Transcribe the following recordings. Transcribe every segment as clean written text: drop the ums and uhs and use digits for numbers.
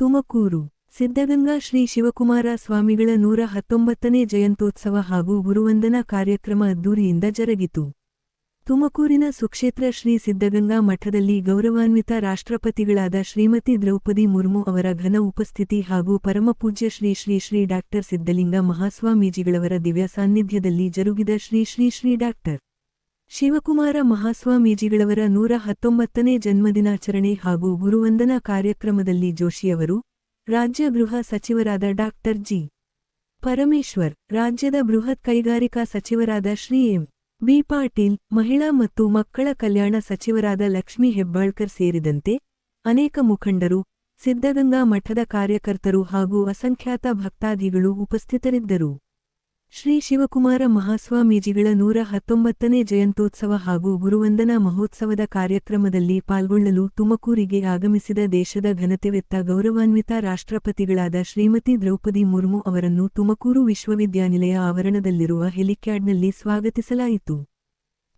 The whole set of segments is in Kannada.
ತುಮಕೂರು ಸಿದ್ಧಗಂಗಾ ಶ್ರೀ ಶಿವಕುಮಾರ ಸ್ವಾಮಿಗಳ 119ನೇ ಜಯಂತ್ಯೋತ್ಸವ ಹಾಗೂ ಗುರುವಂದನಾ ಕಾರ್ಯಕ್ರಮ ಅದ್ದೂರಿಯಿಂದ ಜರುಗಿತು. ತುಮಕೂರಿನ ಸುಕ್ಷೇತ್ರ ಶ್ರೀ ಸಿದ್ಧಗಂಗಾ ಮಠದಲ್ಲಿ ಗೌರವಾನ್ವಿತ ರಾಷ್ಟ್ರಪತಿಗಳಾದ ಶ್ರೀಮತಿ ದ್ರೌಪದಿ ಮುರ್ಮು ಅವರ ಘನ ಉಪಸ್ಥಿತಿ ಹಾಗೂ ಪರಮಪೂಜ್ಯ ಶ್ರೀ ಡಾ. ಸಿದ್ಧಲಿಂಗ ಮಹಾಸ್ವಾಮೀಜಿಗಳವರ ದಿವ್ಯ ಸಾನ್ನಿಧ್ಯದಲ್ಲಿ ಜರುಗಿದ ಶ್ರೀ ಡಾ. ಶಿವಕುಮಾರ ಮಹಾಸ್ವಾಮೀಜಿಗಳವರ 119ನೇ ಜನ್ಮದಿನಾಚರಣೆ ಹಾಗೂ ಗುರುವಂದನಾ ಕಾರ್ಯಕ್ರಮದಲ್ಲಿ ಜೋಶಿಯವರು, ರಾಜ್ಯ ಗೃಹ ಸಚಿವರಾದ ಡಾ. ಜಿ. ಪರಮೇಶ್ವರ್, ರಾಜ್ಯದ ಬೃಹತ್ ಕೈಗಾರಿಕಾ ಸಚಿವರಾದ ಶ್ರೀ ಎಂ. ಬಿ. ಪಾಟೀಲ್, ಮಹಿಳಾ ಮತ್ತು ಮಕ್ಕಳ ಕಲ್ಯಾಣ ಸಚಿವರಾದ ಲಕ್ಷ್ಮೀ ಹೆಬ್ಬಾಳ್ಕರ್ ಸೇರಿದಂತೆ ಅನೇಕ ಮುಖಂಡರು, ಸಿದ್ಧಗಂಗಾ ಮಠದ ಕಾರ್ಯಕರ್ತರು ಹಾಗೂ ಅಸಂಖ್ಯಾತ ಭಕ್ತಾದಿಗಳು ಉಪಸ್ಥಿತರಿದ್ದರು. ಶ್ರೀ ಶಿವಕುಮಾರ ಮಹಾಸ್ವಾಮೀಜಿಗಳ 119ನೇ ಜಯಂತ್ಯೋತ್ಸವ ಹಾಗೂ ಗುರುವಂದನಾ ಮಹೋತ್ಸವದ ಕಾರ್ಯಕ್ರಮದಲ್ಲಿ ಪಾಲ್ಗೊಳ್ಳಲು ತುಮಕೂರಿಗೆ ಆಗಮಿಸಿದ ದೇಶದ ಘನತೆವೆತ್ತ ಗೌರವಾನ್ವಿತ ರಾಷ್ಟ್ರಪತಿಗಳಾದ ಶ್ರೀಮತಿ ದ್ರೌಪದಿ ಮುರ್ಮು ಅವರನ್ನು ತುಮಕೂರು ವಿಶ್ವವಿದ್ಯಾನಿಲಯ ಆವರಣದಲ್ಲಿರುವ ಹೆಲಿಕ್ಯಾಡ್ನಲ್ಲಿ ಸ್ವಾಗತಿಸಲಾಯಿತು.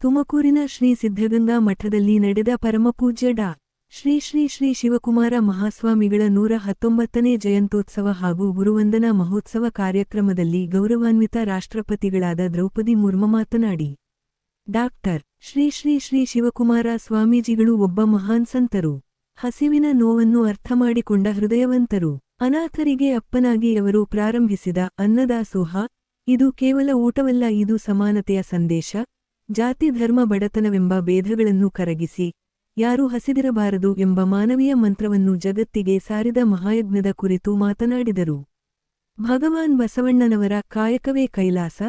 ತುಮಕೂರಿನ ಶ್ರೀ ಸಿದ್ಧಗಂಗಾ ಮಠದಲ್ಲಿ ನಡೆದ ಪರಮಪೂಜ್ಯ ಡಾ. ಶ್ರೀ ಶಿವಕುಮಾರ ಮಹಾಸ್ವಾಮಿಗಳ 119ನೇ ಜಯಂತ್ಯೋತ್ಸವ ಹಾಗೂ ಗುರುವಂದನಾ ಮಹೋತ್ಸವ ಕಾರ್ಯಕ್ರಮದಲ್ಲಿ ಗೌರವಾನ್ವಿತ ರಾಷ್ಟ್ರಪತಿಗಳಾದ ದ್ರೌಪದಿ ಮುರ್ಮು ಮಾತನಾಡಿ, ಡಾ. ಶ್ರೀ ಶಿವಕುಮಾರ ಸ್ವಾಮೀಜಿಗಳು ಒಬ್ಬ ಮಹಾನ್ ಸಂತರು. ಹಸಿವಿನ ನೋವನ್ನು ಅರ್ಥಮಾಡಿಕೊಂಡ ಹೃದಯವಂತರು. ಅನಾಥರಿಗೆ ಅಪ್ಪನಾಗಿ ಅವರು ಪ್ರಾರಂಭಿಸಿದ ಅನ್ನದಾಸೋಹ, ಇದು ಕೇವಲ ಊಟವಲ್ಲ, ಇದು ಸಮಾನತೆಯ ಸಂದೇಶ. ಜಾತಿ ಧರ್ಮ ಬಡತನವೆಂಬ ಭೇದಗಳನ್ನು ಕರಗಿಸಿ ಯಾರೂ ಹಸಿದಿರಬಾರದು ಎಂಬ ಮಾನವೀಯ ಮಂತ್ರವನ್ನು ಜಗತ್ತಿಗೆ ಸಾರಿದ ಮಹಾಯಜ್ಞದ ಕುರಿತು ಮಾತನಾಡಿದರು. ಭಗವಾನ್ ಬಸವಣ್ಣನವರ ಕಾಯಕವೇ ಕೈಲಾಸ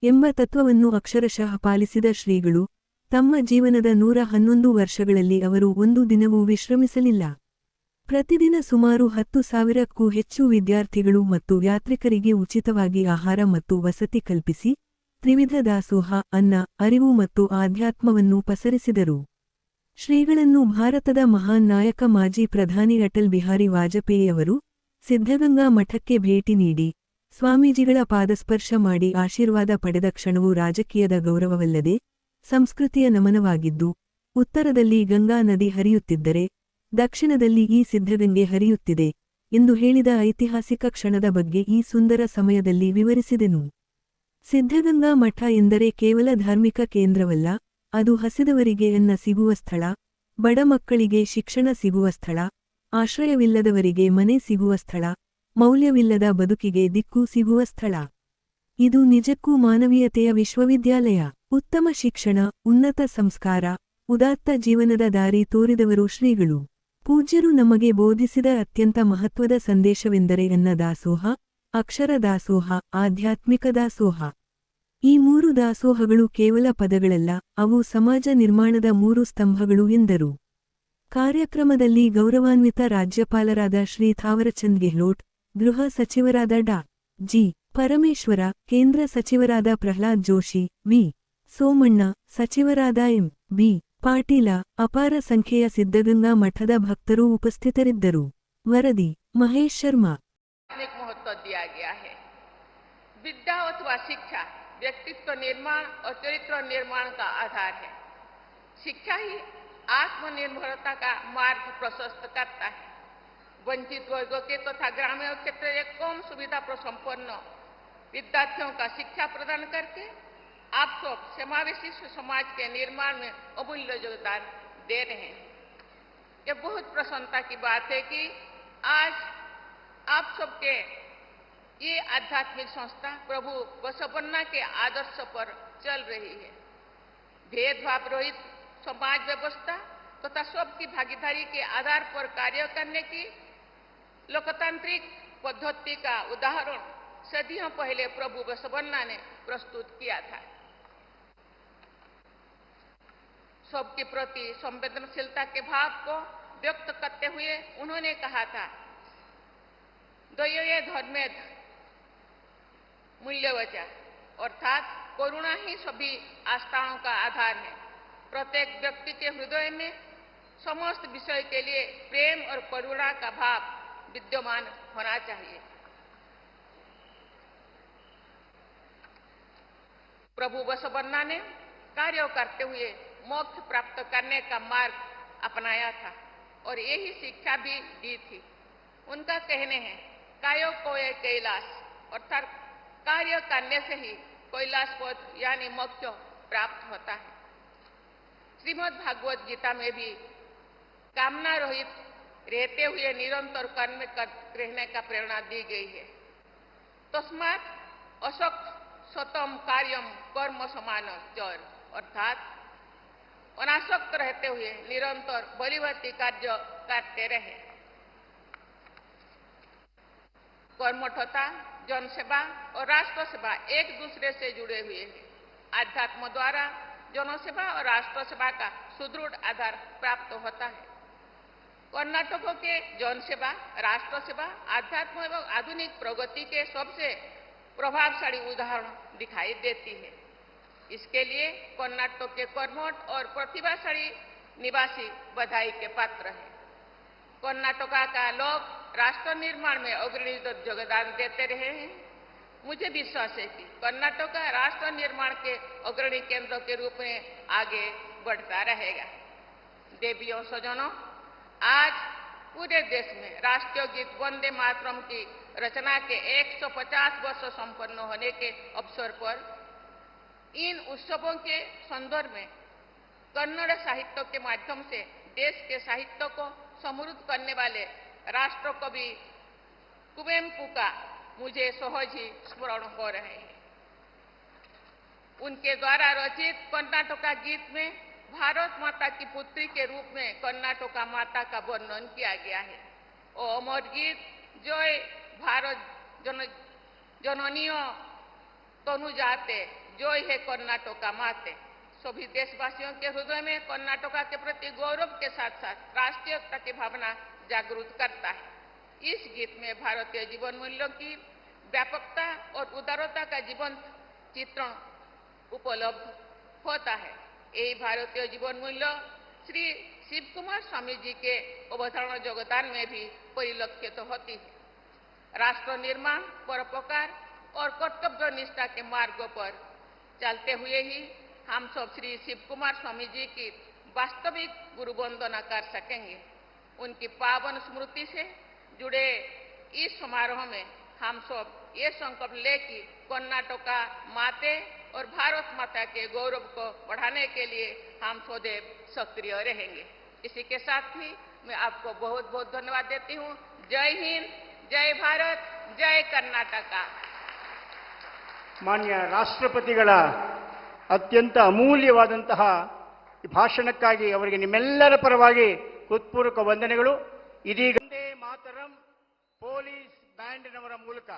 ಎಂಬ ತತ್ವವನ್ನು ಅಕ್ಷರಶಃ ಪಾಲಿಸಿದ ಶ್ರೀಗಳು, ತಮ್ಮ ಜೀವನದ 111 ವರ್ಷಗಳಲ್ಲಿ ಅವರು ಒಂದು ದಿನವೂ ವಿಶ್ರಮಿಸಲಿಲ್ಲ. ಪ್ರತಿದಿನ ಸುಮಾರು 10,000ಕ್ಕೂ ಹೆಚ್ಚು ವಿದ್ಯಾರ್ಥಿಗಳು ಮತ್ತು ಯಾತ್ರಿಕರಿಗೆ ಉಚಿತವಾಗಿ ಆಹಾರ ಮತ್ತು ವಸತಿ ಕಲ್ಪಿಸಿ ತ್ರಿವಿಧ ದಾಸೋಹ, ಅನ್ನ, ಅರಿವು ಮತ್ತು ಆಧ್ಯಾತ್ಮವನ್ನು ಪಸರಿಸಿದರು. ಶ್ರೀಗಳನ್ನು ಭಾರತದ ಮಹಾನ್ ನಾಯಕ ಮಾಜಿ ಪ್ರಧಾನಿ ಅಟಲ್ ಬಿಹಾರಿ ವಾಜಪೇಯಿಯವರು ಸಿದ್ಧಗಂಗಾ ಮಠಕ್ಕೆ ಭೇಟಿ ನೀಡಿ ಸ್ವಾಮೀಜಿಗಳ ಪಾದಸ್ಪರ್ಶ ಮಾಡಿ ಆಶೀರ್ವಾದ ಪಡೆದ ಕ್ಷಣವು ರಾಜಕೀಯದ ಗೌರವವಲ್ಲದೆ ಸಂಸ್ಕೃತಿಯ ನಮನವಾಗಿದ್ದು, ಉತ್ತರದಲ್ಲಿ ಗಂಗಾ ನದಿ ಹರಿಯುತ್ತಿದ್ದರೆ ದಕ್ಷಿಣದಲ್ಲಿ ಈ ಸಿದ್ಧಗಂಗೆ ಹರಿಯುತ್ತಿದೆ ಎಂದು ಹೇಳಿದ ಐತಿಹಾಸಿಕ ಕ್ಷಣದ ಬಗ್ಗೆ ಈ ಸುಂದರ ಸಮಯದಲ್ಲಿ ವಿವರಿಸಿದೆನು. ಸಿದ್ಧಗಂಗಾ ಮಠ ಎಂದರೆ ಕೇವಲ ಧಾರ್ಮಿಕ ಕೇಂದ್ರವಲ್ಲ, ಅದು ಹಸಿದವರಿಗೆ ಅನ್ನ ಸಿಗುವ ಸ್ಥಳ, ಬಡ ಮಕ್ಕಳಿಗೆ ಶಿಕ್ಷಣ ಸಿಗುವ ಸ್ಥಳ, ಆಶ್ರಯವಿಲ್ಲದವರಿಗೆ ಮನೆ ಸಿಗುವ ಸ್ಥಳ, ಮೌಲ್ಯವಿಲ್ಲದ ಬದುಕಿಗೆ ದಿಕ್ಕು ಸಿಗುವ ಸ್ಥಳ. ಇದು ನಿಜಕ್ಕೂ ಮಾನವೀಯತೆಯ ವಿಶ್ವವಿದ್ಯಾಲಯ. ಉತ್ತಮ ಶಿಕ್ಷಣ, ಉನ್ನತ ಸಂಸ್ಕಾರ, ಉದಾತ್ತ ಜೀವನದ ದಾರಿ ತೋರಿದವರು ಶ್ರೀಗಳು. ಪೂಜ್ಯರು ನಮಗೆ ಬೋಧಿಸಿದ ಅತ್ಯಂತ ಮಹತ್ವದ ಸಂದೇಶವೆಂದರೆ ಅನ್ನ ದಾಸೋಹ, ಅಕ್ಷರ ದಾಸೋಹ, ಆಧ್ಯಾತ್ಮಿಕ ದಾಸೋಹ. ಈ 3 ದಾಸೋಹಗಳು ಕೇವಲ ಪದಗಳಲ್ಲ, ಅವು ಸಮಾಜ ನಿರ್ಮಾಣದ 3 ಸ್ತಂಭಗಳು ಎಂದರು. ಕಾರ್ಯಕ್ರಮದಲ್ಲಿ ಗೌರವಾನ್ವಿತ ರಾಜ್ಯಪಾಲರಾದ ಶ್ರೀ ಥಾವರಚಂದ್ ಗೆಹ್ಲೋಟ್, ಗೃಹ ಸಚಿವರಾದ ಡಾ. ಜಿ. ಪರಮೇಶ್ವರ, ಕೇಂದ್ರ ಸಚಿವರಾದ ಪ್ರಹ್ಲಾದ್ ಜೋಶಿ, ವಿ. ಸೋಮಣ್ಣ, ಸಚಿವರಾದ ಎಂ. ಬಿ. ಪಾಟೀಲ, ಅಪಾರ ಸಂಖ್ಯೆಯ ಸಿದ್ಧಗಂಗಾ ಮಠದ ಭಕ್ತರು ಉಪಸ್ಥಿತರಿದ್ದರು. ವರದಿ ಮಹೇಶ್ ಶರ್ಮಾ. विद्या अथवा शिक्षा व्यक्तित्व निर्माण और चरित्र निर्माण का आधार है। शिक्षा ही आत्मनिर्भरता का मार्ग प्रशस्त करता है। वंचित वर्गों के तथा ग्रामीण क्षेत्र के कम सुविधा संपन्न विद्यार्थियों का शिक्षा प्रदान करके आप सब समावेशी समाज के निर्माण में अमूल्य योगदान दे रहे हैं। यह बहुत प्रसन्नता की बात है कि आज आप सबके ये आध्यात्मिक संस्था प्रभु बसवन्ना के आदर्श पर चल रही है। भेदभाव रहित समाज व्यवस्था तथा सबकी भागीदारी के आधार पर कार्य करने की लोकतांत्रिक पद्धति का उदाहरण सदियों पहले प्रभु बसवन्ना ने प्रस्तुत किया था। सबके प्रति संवेदनशीलता के भाव को व्यक्त करते हुए उन्होंने कहा था, दये धर्मे मूल्यवचा, अर्थात करुणा ही सभी आस्थाओं का आधार है। प्रत्येक व्यक्ति के हृदय में समस्त विषय के लिए प्रेम और करुणा का भाव विद्यमान होना चाहिए। प्रभु बसवन्ना ने कार्य करते हुए मोक्ष प्राप्त करने का मार्ग अपनाया था और यही शिक्षा भी दी थी। उनका कहने हैं कायो कोय कैलाश, अर्थात कार्य करने से ही कैलाश पद यानी मोक्ष प्राप्त होता है। श्रीमद् भागवत गीता में भी कामना रहित रहते हुए निरंतर कर्म रहने का प्रेरणा दी गई है। तस्मात् असक्त सतम कार्यम कर्म समान चर, अर्थात अनासक्त रहते हुए निरंतर बलिवती कार्य करते रहे। कर्मठता, जनसेवा और राष्ट्र सेवा एक दूसरे से जुड़े हुए हैं। आध्यात्म द्वारा जनसेवा और राष्ट्र सेवा का सुदृढ़ आधार प्राप्त होता है। कर्नाटकों के जनसेवा, राष्ट्र सेवा आध्यात्म एवं आधुनिक प्रगति के सबसे प्रभावशाली उदाहरण दिखाई देती है। इसके लिए कर्नाटक के कर्मठ और प्रतिभाशाली निवासी बधाई के पात्र हैं। कर्नाटका का लोग राष्ट्र निर्माण में अग्रणी योगदान देते रहे हैं। मुझे विश्वास है कि कर्नाटक राष्ट्र निर्माण के अग्रणी केंद्र के रूप में आगे बढ़ता रहेगा। देवियों सजनों, आज पूरे देश में राष्ट्रीय गीत वंदे मातरम की रचना के 150 वर्ष संपन्न होने के अवसर पर इन उत्सवों के संदर्भ में कन्नड़ साहित्य के माध्यम से देश के साहित्य को समृद्ध करने वाले राष्ट्र कवि कुवेम्पु का मुझे सहज ही स्मरण हो रहे हैं। उनके द्वारा रचित कर्नाटका गीत में भारत माता की पुत्री के रूप में कर्नाटका माता का वर्णन किया गया है। और अमर गीत जय भारत जननियों तनु जाते, जय है कर्नाटका माते, सभी देशवासियों के हृदय में कर्नाटका के प्रति गौरव के साथ साथ राष्ट्रीयता की भावना जागृत करता है। इस गीत में भारतीय जीवन मूल्यों की व्यापकता और उदारता का जीवंत चित्रण उपलब्ध होता है। यही भारतीय जीवन मूल्य श्री शिव कुमार स्वामी जी के अवतरण योगदान में भी परिलक्षित होती है। राष्ट्र निर्माण, परोपकार और कर्तव्य निष्ठा के मार्गों पर चलते हुए ही हम सब श्री शिव कुमार स्वामी जी की वास्तविक गुरु वंदना कर सकेंगे। उनकी पावन स्मृति से जुड़े इस समारोह में हम सब ये संकल्प ले कि कर्नाटका माते और भारत माता के गौरव को बढ़ाने के लिए हम सदैव सक्रिय रहेंगे। इसी के साथ ही मैं आपको बहुत बहुत धन्यवाद देती हूँ। जय हिंद, जय भारत, जय कर्नाटका। ಮಾನ್ಯ ರಾಷ್ಟ್ರಪತಿಗಳ ಅತ್ಯಂತ ಅಮೂಲ್ಯವಾದಂತಹ ಈ ಭಾಷಣಕ್ಕಾಗಿ ಅವರಿಗೆ ನಿಮ್ಮೆಲ್ಲರ ಪರವಾಗಿ ಹೃತ್ಪೂರ್ವಕ ವಂದನೆಗಳು. ಇದೀಗ ವಂದೇ ಮಾತರಂ ಪೊಲೀಸ್ ಬ್ಯಾಂಡ್ನವರ ಮೂಲಕ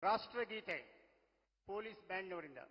ರಾಷ್ಟ್ರಗೀತೆ police ಬ್ಯಾಂಡ್ನವರಿಂದ.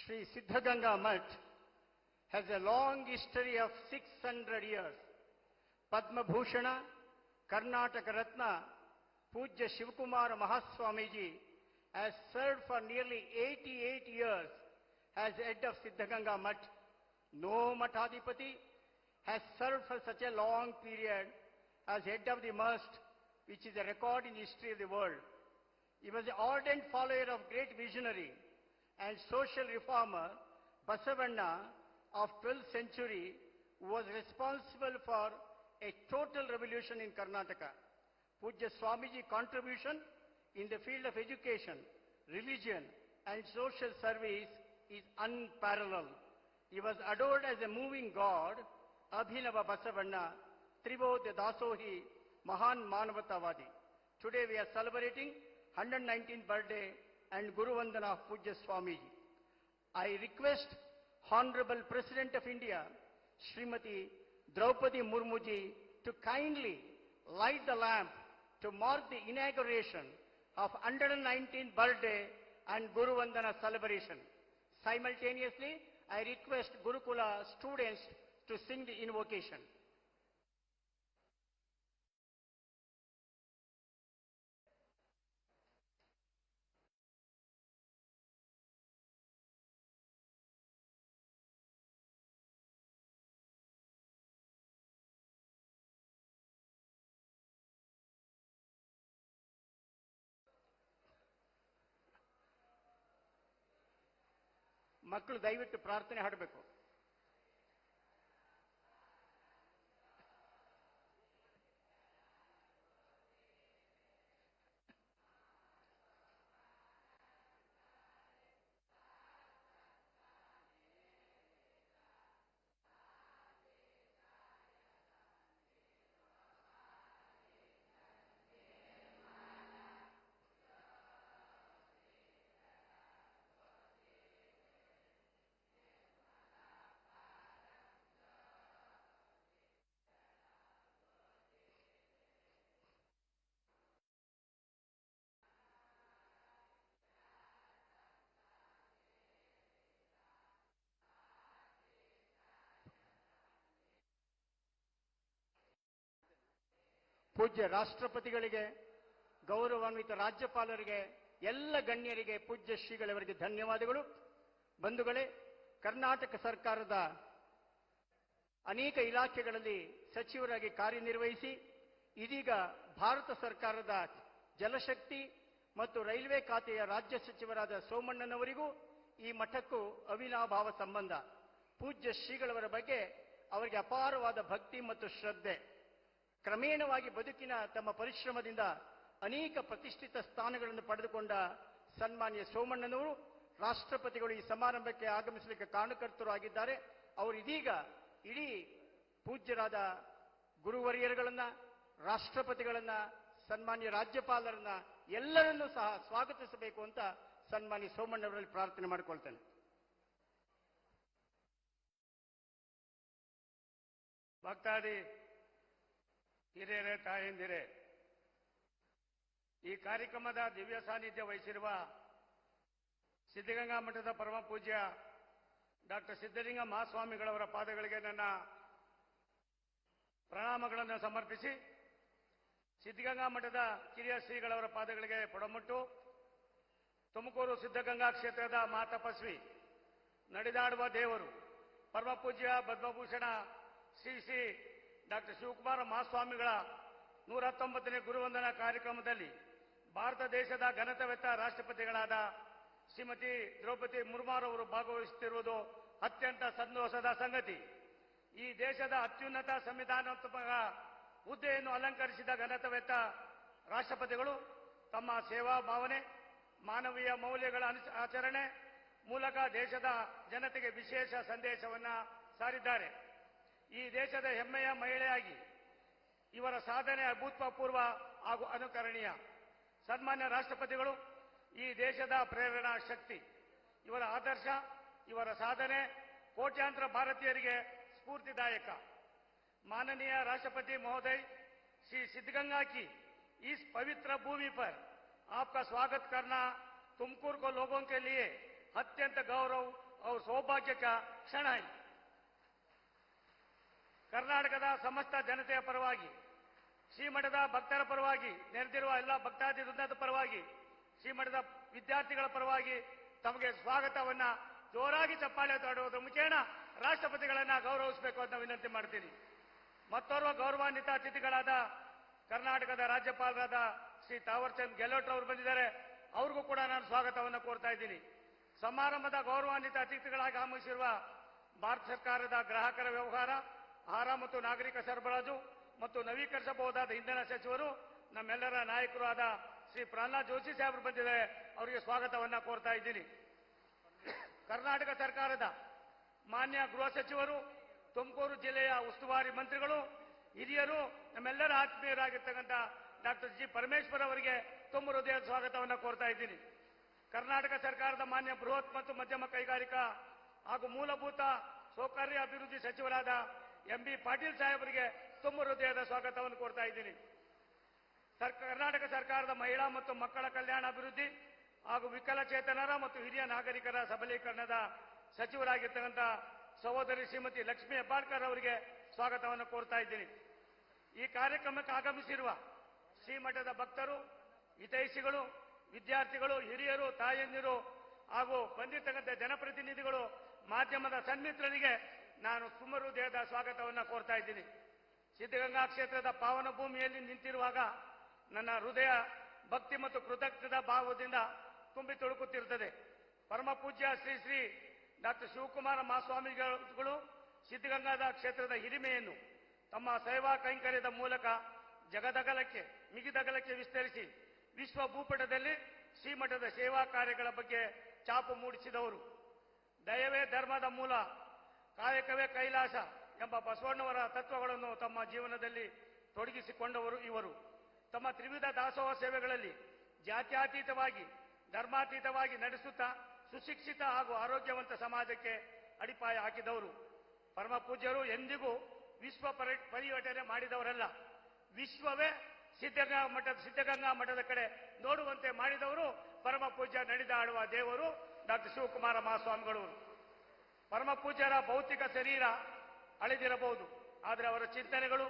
Sri Siddhaganga Mutt has a long history of 600 years. Padma Bhushana, Karnataka Ratna, Pujya Shivakumara Mahaswamiji has served for nearly 88 years as head of Siddhaganga Mutt. No Mathadipati has served for such a long period as head of the must, which is a record in the history of the world. He was an ardent follower of great visionary and social reformer Basavanna of 12th century, who was responsible for a total revolution in Karnataka. Pujya Swamiji contribution in the field of education, religion and social service is unparalleled. He was adored as a moving god, Abhinava Basavanna, Tribodhya Dasohi, Mahan Manavatavadi. Today we are celebrating 119th birthday and Guru Vandana of Pujya Swamiji. I request Honorable President of India, Srimati Draupadi Murmuji, to kindly light the lamp to mark the inauguration of 119th birthday and Guru Vandana celebration. Simultaneously, I request Gurukula students to sing the invocation. ಮಕ್ಕಳು ದಯವಿಟ್ಟು ಪ್ರಾರ್ಥನೆ ಹಾಡಬೇಕು. ಪೂಜ್ಯ ರಾಷ್ಟ್ರಪತಿಗಳಿಗೆ, ಗೌರವಾನ್ವಿತ ರಾಜ್ಯಪಾಲರಿಗೆ, ಎಲ್ಲ ಗಣ್ಯರಿಗೆ, ಪೂಜ್ಯ ಶ್ರೀಗಳವರಿಗೆ ಧನ್ಯವಾದಗಳು. ಬಂಧುಗಳೇ, ಕರ್ನಾಟಕ ಸರ್ಕಾರದ ಅನೇಕ ಇಲಾಖೆಗಳಲ್ಲಿ ಸಚಿವರಾಗಿ ಕಾರ್ಯನಿರ್ವಹಿಸಿ ಇದೀಗ ಭಾರತ ಸರ್ಕಾರದ ಜಲಶಕ್ತಿ ಮತ್ತು ರೈಲ್ವೆ ಖಾತೆಯ ರಾಜ್ಯ ಸಚಿವರಾದ ಸೋಮಣ್ಣನವರಿಗೂ ಈ ಮಠಕ್ಕೂ ಅವಿನಾಭಾವ ಸಂಬಂಧ. ಪೂಜ್ಯ ಶ್ರೀಗಳವರ ಬಗ್ಗೆ ಅವರಿಗೆ ಅಪಾರವಾದ ಭಕ್ತಿ ಮತ್ತು ಶ್ರದ್ಧೆ. ಕ್ರಮೇಣವಾಗಿ ಬದುಕಿನ ತಮ್ಮ ಪರಿಶ್ರಮದಿಂದ ಅನೇಕ ಪ್ರತಿಷ್ಠಿತ ಸ್ಥಾನಗಳನ್ನು ಪಡೆದುಕೊಂಡ ಸನ್ಮಾನ್ಯ ಸೋಮಣ್ಣನವರು ರಾಷ್ಟ್ರಪತಿಗಳು ಈ ಸಮಾರಂಭಕ್ಕೆ ಆಗಮಿಸಲಿಕ್ಕೆ ಕಾರಣಕರ್ತರು ಆಗಿದ್ದಾರೆ. ಅವರು ಇದೀಗ ಇಡೀ ಪೂಜ್ಯರಾದ ಗುರುವರಿಯರುಗಳನ್ನ, ರಾಷ್ಟ್ರಪತಿಗಳನ್ನ, ಸನ್ಮಾನ್ಯ ರಾಜ್ಯಪಾಲರನ್ನ ಎಲ್ಲರನ್ನೂ ಸಹ ಸ್ವಾಗತಿಸಬೇಕು ಅಂತ ಸನ್ಮಾನ್ಯ ಸೋಮಣ್ಣವರಲ್ಲಿ ಪ್ರಾರ್ಥನೆ ಮಾಡಿಕೊಳ್ತೇನೆ. ಭಕ್ತಾದಿ ಹಿರಿಯರೇ, ತಾಯಂದಿರೇ, ಈ ಕಾರ್ಯಕ್ರಮದ ದಿವ್ಯ ಸಾನ್ನಿಧ್ಯ ವಹಿಸಿರುವ ಸಿದ್ಧಗಂಗಾ ಮಠದ ಪರಮ ಪೂಜ್ಯ ಡಾಕ್ಟರ್ ಸಿದ್ಧಲಿಂಗ ಮಹಾಸ್ವಾಮಿಗಳವರ ಪಾದಗಳಿಗೆ ನನ್ನ ಪ್ರಣಾಮಗಳನ್ನು ಸಮರ್ಪಿಸಿ, ಸಿದ್ಧಗಂಗಾ ಮಠದ ಕಿರಿಯ ಶ್ರೀಗಳವರ ಪಾದಗಳಿಗೆ ಪೊಡಮುಟ್ಟು, ತುಮಕೂರು ಸಿದ್ಧಗಂಗಾ ಕ್ಷೇತ್ರದ ಮಹಾತಪಸ್ವಿ ನಡೆದಾಡುವ ದೇವರು ಪರಮ ಪೂಜ್ಯ ಪದ್ಮಭೂಷಣ ಶ್ರೀ ಶ್ರೀ ಡಾಕ್ಟರ್ ಶಿವಕುಮಾರ ಮಹಾಸ್ವಾಮಿಗಳ 119ನೇ ಗುರುವಂದನಾ ಕಾರ್ಯಕ್ರಮದಲ್ಲಿ ಭಾರತ ದೇಶದ ಘನತೆವೆತ್ತ ರಾಷ್ಟ್ರಪತಿಗಳಾದ ಶ್ರೀಮತಿ ದ್ರೌಪದಿ ಮುರ್ಮುರವರು ಭಾಗವಹಿಸುತ್ತಿರುವುದು ಅತ್ಯಂತ ಸಂತೋಷದ ಸಂಗತಿ. ಈ ದೇಶದ ಅತ್ಯುನ್ನತ ಸಂವಿಧಾನಾತ್ಮಕ ಹುದ್ದೆಯನ್ನು ಅಲಂಕರಿಸಿದ ಘನತೆವೆತ್ತ ರಾಷ್ಟ್ರಪತಿಗಳು ತಮ್ಮ ಸೇವಾ ಭಾವನೆ, ಮಾನವೀಯ ಮೌಲ್ಯಗಳ ಆಚರಣೆ ಮೂಲಕ ದೇಶದ ಜನತೆಗೆ ವಿಶೇಷ ಸಂದೇಶವನ್ನು ಸಾರಿದ್ದಾರೆ. ಈ ದೇಶದ ಹೆಮ್ಮೆಯ ಮಹಿಳೆಯಾಗಿ ಇವರ ಸಾಧನೆ ಅಭೂತಪೂರ್ವ ಹಾಗೂ ಅನುಕರಣೀಯ. ಸನ್ಮಾನ್ಯ ರಾಷ್ಟ್ರಪತಿಗಳು ಈ ದೇಶದ ಪ್ರೇರಣಾ ಶಕ್ತಿ. ಇವರ ಆದರ್ಶ, ಇವರ ಸಾಧನೆ ಕೋಟ್ಯಾಂತರ ಭಾರತೀಯರಿಗೆ ಸ್ಫೂರ್ತಿದಾಯಕ. माननीय राष्ट्रपति महोदय श्री सिद्धगंगा की इस पवित्र भूमि पर आपका स्वागत करना तुमकुर को लोगों के लिए अत्यंत गौरव और सौभाग्य का क्षण है. ಕರ್ನಾಟಕದ ಸಮಸ್ತ ಜನತೆಯ ಪರವಾಗಿ, ಶ್ರೀಮಠದ ಭಕ್ತರ ಪರವಾಗಿ, ನೆರೆದಿರುವ ಎಲ್ಲ ಭಕ್ತಾದಿ ವೃಂದದ ಪರವಾಗಿ, ಶ್ರೀಮಠದ ವಿದ್ಯಾರ್ಥಿಗಳ ಪರವಾಗಿ ತಮಗೆ ಸ್ವಾಗತವನ್ನ ಜೋರಾಗಿ ಚಪ್ಪಾಳೆ ತಟ್ಟುವುದರ ಮುಖೇನ ರಾಷ್ಟ್ರಪತಿಗಳನ್ನ ಗೌರವಿಸಬೇಕು ಅಂತ ವಿನಂತಿ ಮಾಡ್ತೀನಿ. ಮತ್ತೋರ್ವ ಗೌರವಾನ್ವಿತ ಅತಿಥಿಗಳಾದ ಕರ್ನಾಟಕದ ರಾಜ್ಯಪಾಲರಾದ ಶ್ರೀ ತಾವರ್ಚಂದ್ ಗೆಹ್ಲೋಟ್ ಅವರು ಬಂದಿದ್ದಾರೆ. ಅವ್ರಿಗೂ ಕೂಡ ನಾನು ಸ್ವಾಗತವನ್ನು ಕೋರ್ತಾ ಇದ್ದೀನಿ. ಸಮಾರಂಭದ ಗೌರವಾನ್ವಿತ ಅತಿಥಿಗಳಾಗಿ ಆಗಮಿಸಿರುವ ಭಾರತ ಸರ್ಕಾರದ ಗ್ರಾಹಕರ ವ್ಯವಹಾರ, ಆಹಾರ ಮತ್ತು ನಾಗರಿಕ ಸರಬರಾಜು ಮತ್ತು ನವೀಕರಿಸಬಹುದಾದ ಇಂಧನ ಸಚಿವರು, ನಮ್ಮೆಲ್ಲರ ನಾಯಕರು ಆದ ಶ್ರೀ ಪ್ರಹ್ಲಾದ್ ಜೋಶಿ ಸಾಹೇಬರು ಬಂದಿದ್ದಾರೆ. ಅವರಿಗೆ ಸ್ವಾಗತವನ್ನು ಕೋರ್ತಾ ಇದ್ದೀನಿ. ಕರ್ನಾಟಕ ಸರ್ಕಾರದ ಮಾನ್ಯ ಗೃಹ ಸಚಿವರು, ತುಮಕೂರು ಜಿಲ್ಲೆಯ ಉಸ್ತುವಾರಿ ಮಂತ್ರಿಗಳು, ಹಿರಿಯರು, ನಮ್ಮೆಲ್ಲರ ಆತ್ಮೀಯರಾಗಿರ್ತಕ್ಕಂಥ ಡಾಕ್ಟರ್ ಜಿ ಪರಮೇಶ್ವರ್ ಅವರಿಗೆ ತುಂಬ ಹೃದಯದ ಸ್ವಾಗತವನ್ನು ಕೋರ್ತಾ ಇದ್ದೀನಿ. ಕರ್ನಾಟಕ ಸರ್ಕಾರದ ಮಾನ್ಯ ಬೃಹತ್ ಮತ್ತು ಮಧ್ಯಮ ಕೈಗಾರಿಕಾ ಹಾಗೂ ಮೂಲಭೂತ ಸೌಕರ್ಯ ಅಭಿವೃದ್ಧಿ ಸಚಿವರಾದ ಎಂ ಬಿ ಪಾಟೀಲ್ ಸಾಹೇಬರಿಗೆ ತುಂಬ ಹೃದಯದ ಸ್ವಾಗತವನ್ನು ಕೋರ್ತಾ ಇದ್ದೀನಿ. ಕರ್ನಾಟಕ ಸರ್ಕಾರದ ಮಹಿಳಾ ಮತ್ತು ಮಕ್ಕಳ ಕಲ್ಯಾಣ ಅಭಿವೃದ್ಧಿ ಹಾಗೂ ವಿಕಲಚೇತನರ ಮತ್ತು ಹಿರಿಯ ನಾಗರಿಕರ ಸಬಲೀಕರಣದ ಸಚಿವರಾಗಿರ್ತಕ್ಕಂಥ ಸಹೋದರಿ ಶ್ರೀಮತಿ ಲಕ್ಷ್ಮೀ ಹೆಬ್ಬಾಳ್ಕರ್ ಅವರಿಗೆ ಸ್ವಾಗತವನ್ನು ಕೋರ್ತಾ ಇದ್ದೀನಿ. ಈ ಕಾರ್ಯಕ್ರಮಕ್ಕೆ ಆಗಮಿಸಿರುವ ಶ್ರೀಮಠದ ಭಕ್ತರು, ಹಿತೈಷಿಗಳು, ವಿದ್ಯಾರ್ಥಿಗಳು, ಹಿರಿಯರು, ತಾಯಂದಿರು ಹಾಗೂ ಬಂದಿರತಕ್ಕಂಥ ಜನಪ್ರತಿನಿಧಿಗಳು, ಮಾಧ್ಯಮದ ಸನ್ಮಿತ್ರರಿಗೆ ನಾನು ತುಂಬ ಹೃದಯದ ಸ್ವಾಗತವನ್ನು ಕೋರ್ತಾ ಇದ್ದೀನಿ. ಸಿದ್ಧಗಂಗಾ ಕ್ಷೇತ್ರದ ಪಾವನ ಭೂಮಿಯಲ್ಲಿ ನಿಂತಿರುವಾಗ ನನ್ನ ಹೃದಯ ಭಕ್ತಿ ಮತ್ತು ಕೃತಜ್ಞತಾ ಭಾವದಿಂದ ತುಂಬಿ ತುಳುಕುತ್ತಿರುತ್ತದೆ. ಪರಮ ಪೂಜ್ಯ ಶ್ರೀ ಶ್ರೀ ಡಾಕ್ಟರ್ ಶಿವಕುಮಾರ ಮಹಾಸ್ವಾಮಿಗಳು ಸಿದ್ಧಗಂಗಾದ ಕ್ಷೇತ್ರದ ಹಿರಿಮೆಯನ್ನು ತಮ್ಮ ಸೇವಾ ಕೈಂಕರ್ಯದ ಮೂಲಕ ಜಗದಗಲಕ್ಕೆ, ಮಿಗಿದಗಲಕ್ಕೆ ವಿಸ್ತರಿಸಿ ವಿಶ್ವ ಭೂಪಟದಲ್ಲಿ ಶ್ರೀಮಠದ ಸೇವಾ ಕಾರ್ಯಗಳ ಬಗ್ಗೆ ಛಾಪು ಮೂಡಿಸಿದವರು. ದಯವೇ ಧರ್ಮದ ಮೂಲ, ಕಾಯಕವೇ ಕೈಲಾಸ ಎಂಬ ಬಸವಣ್ಣವರ ತತ್ವಗಳನ್ನು ತಮ್ಮ ಜೀವನದಲ್ಲಿ ತೊಡಗಿಸಿಕೊಂಡವರು ಇವರು. ತಮ್ಮ ತ್ರಿವಿಧ ದಾಸೋಹ ಸೇವೆಗಳಲ್ಲಿ ಜಾತ್ಯತೀತವಾಗಿ, ಧರ್ಮಾತೀತವಾಗಿ ನಡೆಸುತ್ತಾ ಸುಶಿಕ್ಷಿತ ಹಾಗೂ ಆರೋಗ್ಯವಂತ ಸಮಾಜಕ್ಕೆ ಅಡಿಪಾಯ ಹಾಕಿದವರು. ಪರಮ ಪೂಜ್ಯರು ಎಂದಿಗೂ ವಿಶ್ವ ಪರ್ಯಟನೆ ಮಾಡಿದವರಲ್ಲ, ವಿಶ್ವವೇ ಸಿದ್ಧಗಂಗಾ ಮಠದ ಕಡೆ ನೋಡುವಂತೆ ಮಾಡಿದವರು ಪರಮ ಪೂಜ್ಯ ನಡೆದಾಡುವ ದೇವರು ಡಾಕ್ಟರ್ ಶಿವಕುಮಾರ ಮಹಾಸ್ವಾಮಿಗಳು. ಪರಮ ಪೂಜ್ಯರ ಭೌತಿಕ ಶರೀರ ಅಳೆದಿರಬಹುದು, ಆದರೆ ಅವರ ಚಿಂತನೆಗಳು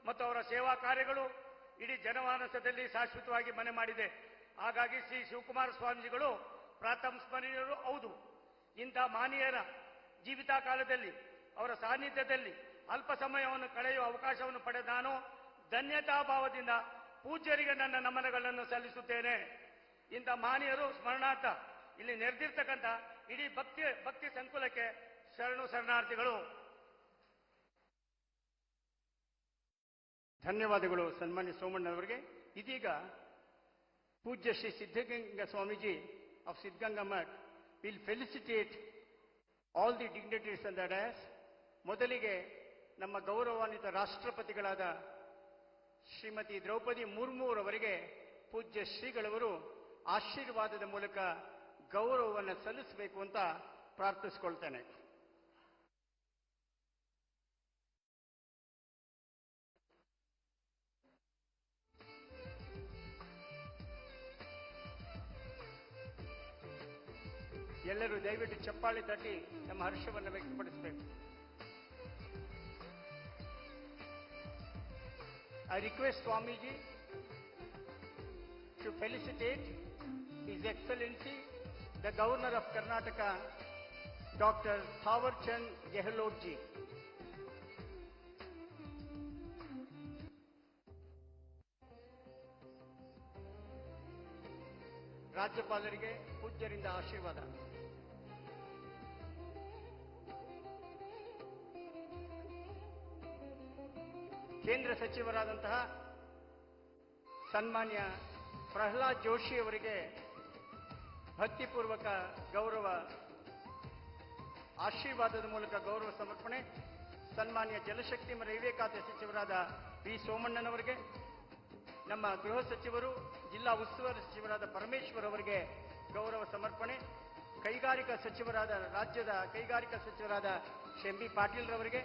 ಮತ್ತು ಅವರ ಸೇವಾ ಕಾರ್ಯಗಳು ಇಡೀ ಜನಮಾನಸದಲ್ಲಿ ಶಾಶ್ವತವಾಗಿ ಮನೆ ಮಾಡಿದೆ. ಹಾಗಾಗಿ ಶ್ರೀ ಶಿವಕುಮಾರ ಸ್ವಾಮೀಜಿಗಳು ಪ್ರಾತಃ ಸ್ಮರಣೀಯರು ಹೌದು. ಇಂಥ ಮಾನೀಯರ ಜೀವಿತ ಕಾಲದಲ್ಲಿ ಅವರ ಸಾನ್ನಿಧ್ಯದಲ್ಲಿ ಅಲ್ಪ ಸಮಯವನ್ನು ಕಳೆಯುವ ಅವಕಾಶವನ್ನು ಪಡೆದ ನಾನು ಧನ್ಯತಾಭಾವದಿಂದ ಪೂಜ್ಯರಿಗೆ ನನ್ನ ನಮನಗಳನ್ನು ಸಲ್ಲಿಸುತ್ತೇನೆ. ಇಂಥ ಮಾನೀಯರು ಸ್ಮರಣಾರ್ಥ ಇಲ್ಲಿ ನೆರೆದಿರ್ತಕ್ಕಂಥ ಇಡೀ ಭಕ್ತಿ ಸಂಕುಲಕ್ಕೆ ಶರಣಾರ್ಥಿಗಳು. ಧನ್ಯವಾದಗಳು ಸನ್ಮಾನ್ಯ ಸೋಮಣ್ಣವರಿಗೆ. ಇದೀಗ ಪೂಜ್ಯ Shri Siddaganga Swamiji of Siddaganga Math will felicitate all the dignitaries on the Dias. ಮೊದಲಿಗೆ ನಮ್ಮ ಗೌರವಾನ್ವಿತ ರಾಷ್ಟ್ರಪತಿಗಳಾದ ಶ್ರೀಮತಿ ದ್ರೌಪದಿ ಮುರ್ಮುರವರಿಗೆ ಪೂಜ್ಯ ಶ್ರೀಗಳವರು ಆಶೀರ್ವಾದದ ಮೂಲಕ ಗೌರವವನ್ನು ಸಲ್ಲಿಸಬೇಕು ಅಂತ ಪ್ರಾರ್ಥಿಸಿಕೊಳ್ತೇನೆ. ಎಲ್ಲರೂ ದಯವಿಟ್ಟು ಚಪ್ಪಾಳೆ ತಟ್ಟಿ ನಮ್ಮ ಹರ್ಷವನ್ನು ವ್ಯಕ್ತಪಡಿಸಬೇಕು. I request Swamiji to felicitate His Excellency, the Governor of Karnataka, Dr. Thawarchand Gehlot ji. ರಾಜ್ಯಪಾಲರಿಗೆ ಪೂಜ್ಯರಿಂದ ಆಶೀರ್ವಾದ. ಕೇಂದ್ರ ಸಚಿವರಾದಂತಹ ಸನ್ಮಾನ್ಯ ಪ್ರಹ್ಲಾದ್ ಜೋಶಿ ಅವರಿಗೆ ಭಕ್ತಿಪೂರ್ವಕ ಗೌರವ ಆಶೀರ್ವಾದದ ಮೂಲಕ ಗೌರವ ಸಮರ್ಪಣೆ. ಸನ್ಮಾನ್ಯ ಜಲಶಕ್ತಿ ಮತ್ತು ರೈಲ್ವೆ ಖಾತೆ ಸಚಿವರಾದ ವಿ ಸೋಮಣ್ಣನವರಿಗೆ, ನಮ್ಮ ಗೃಹ ಸಚಿವರು ಜಿಲ್ಲಾ ಉಸ್ತುವಾರಿ ಸಚಿವರಾದ ಪರಮೇಶ್ವರ್ ಅವರಿಗೆ ಗೌರವ ಸಮರ್ಪಣೆ. ರಾಜ್ಯದ ಕೈಗಾರಿಕಾ ಸಚಿವರಾದ ಶೆಂಬಿ ಪಾಟೀಲ್ ರವರಿಗೆ,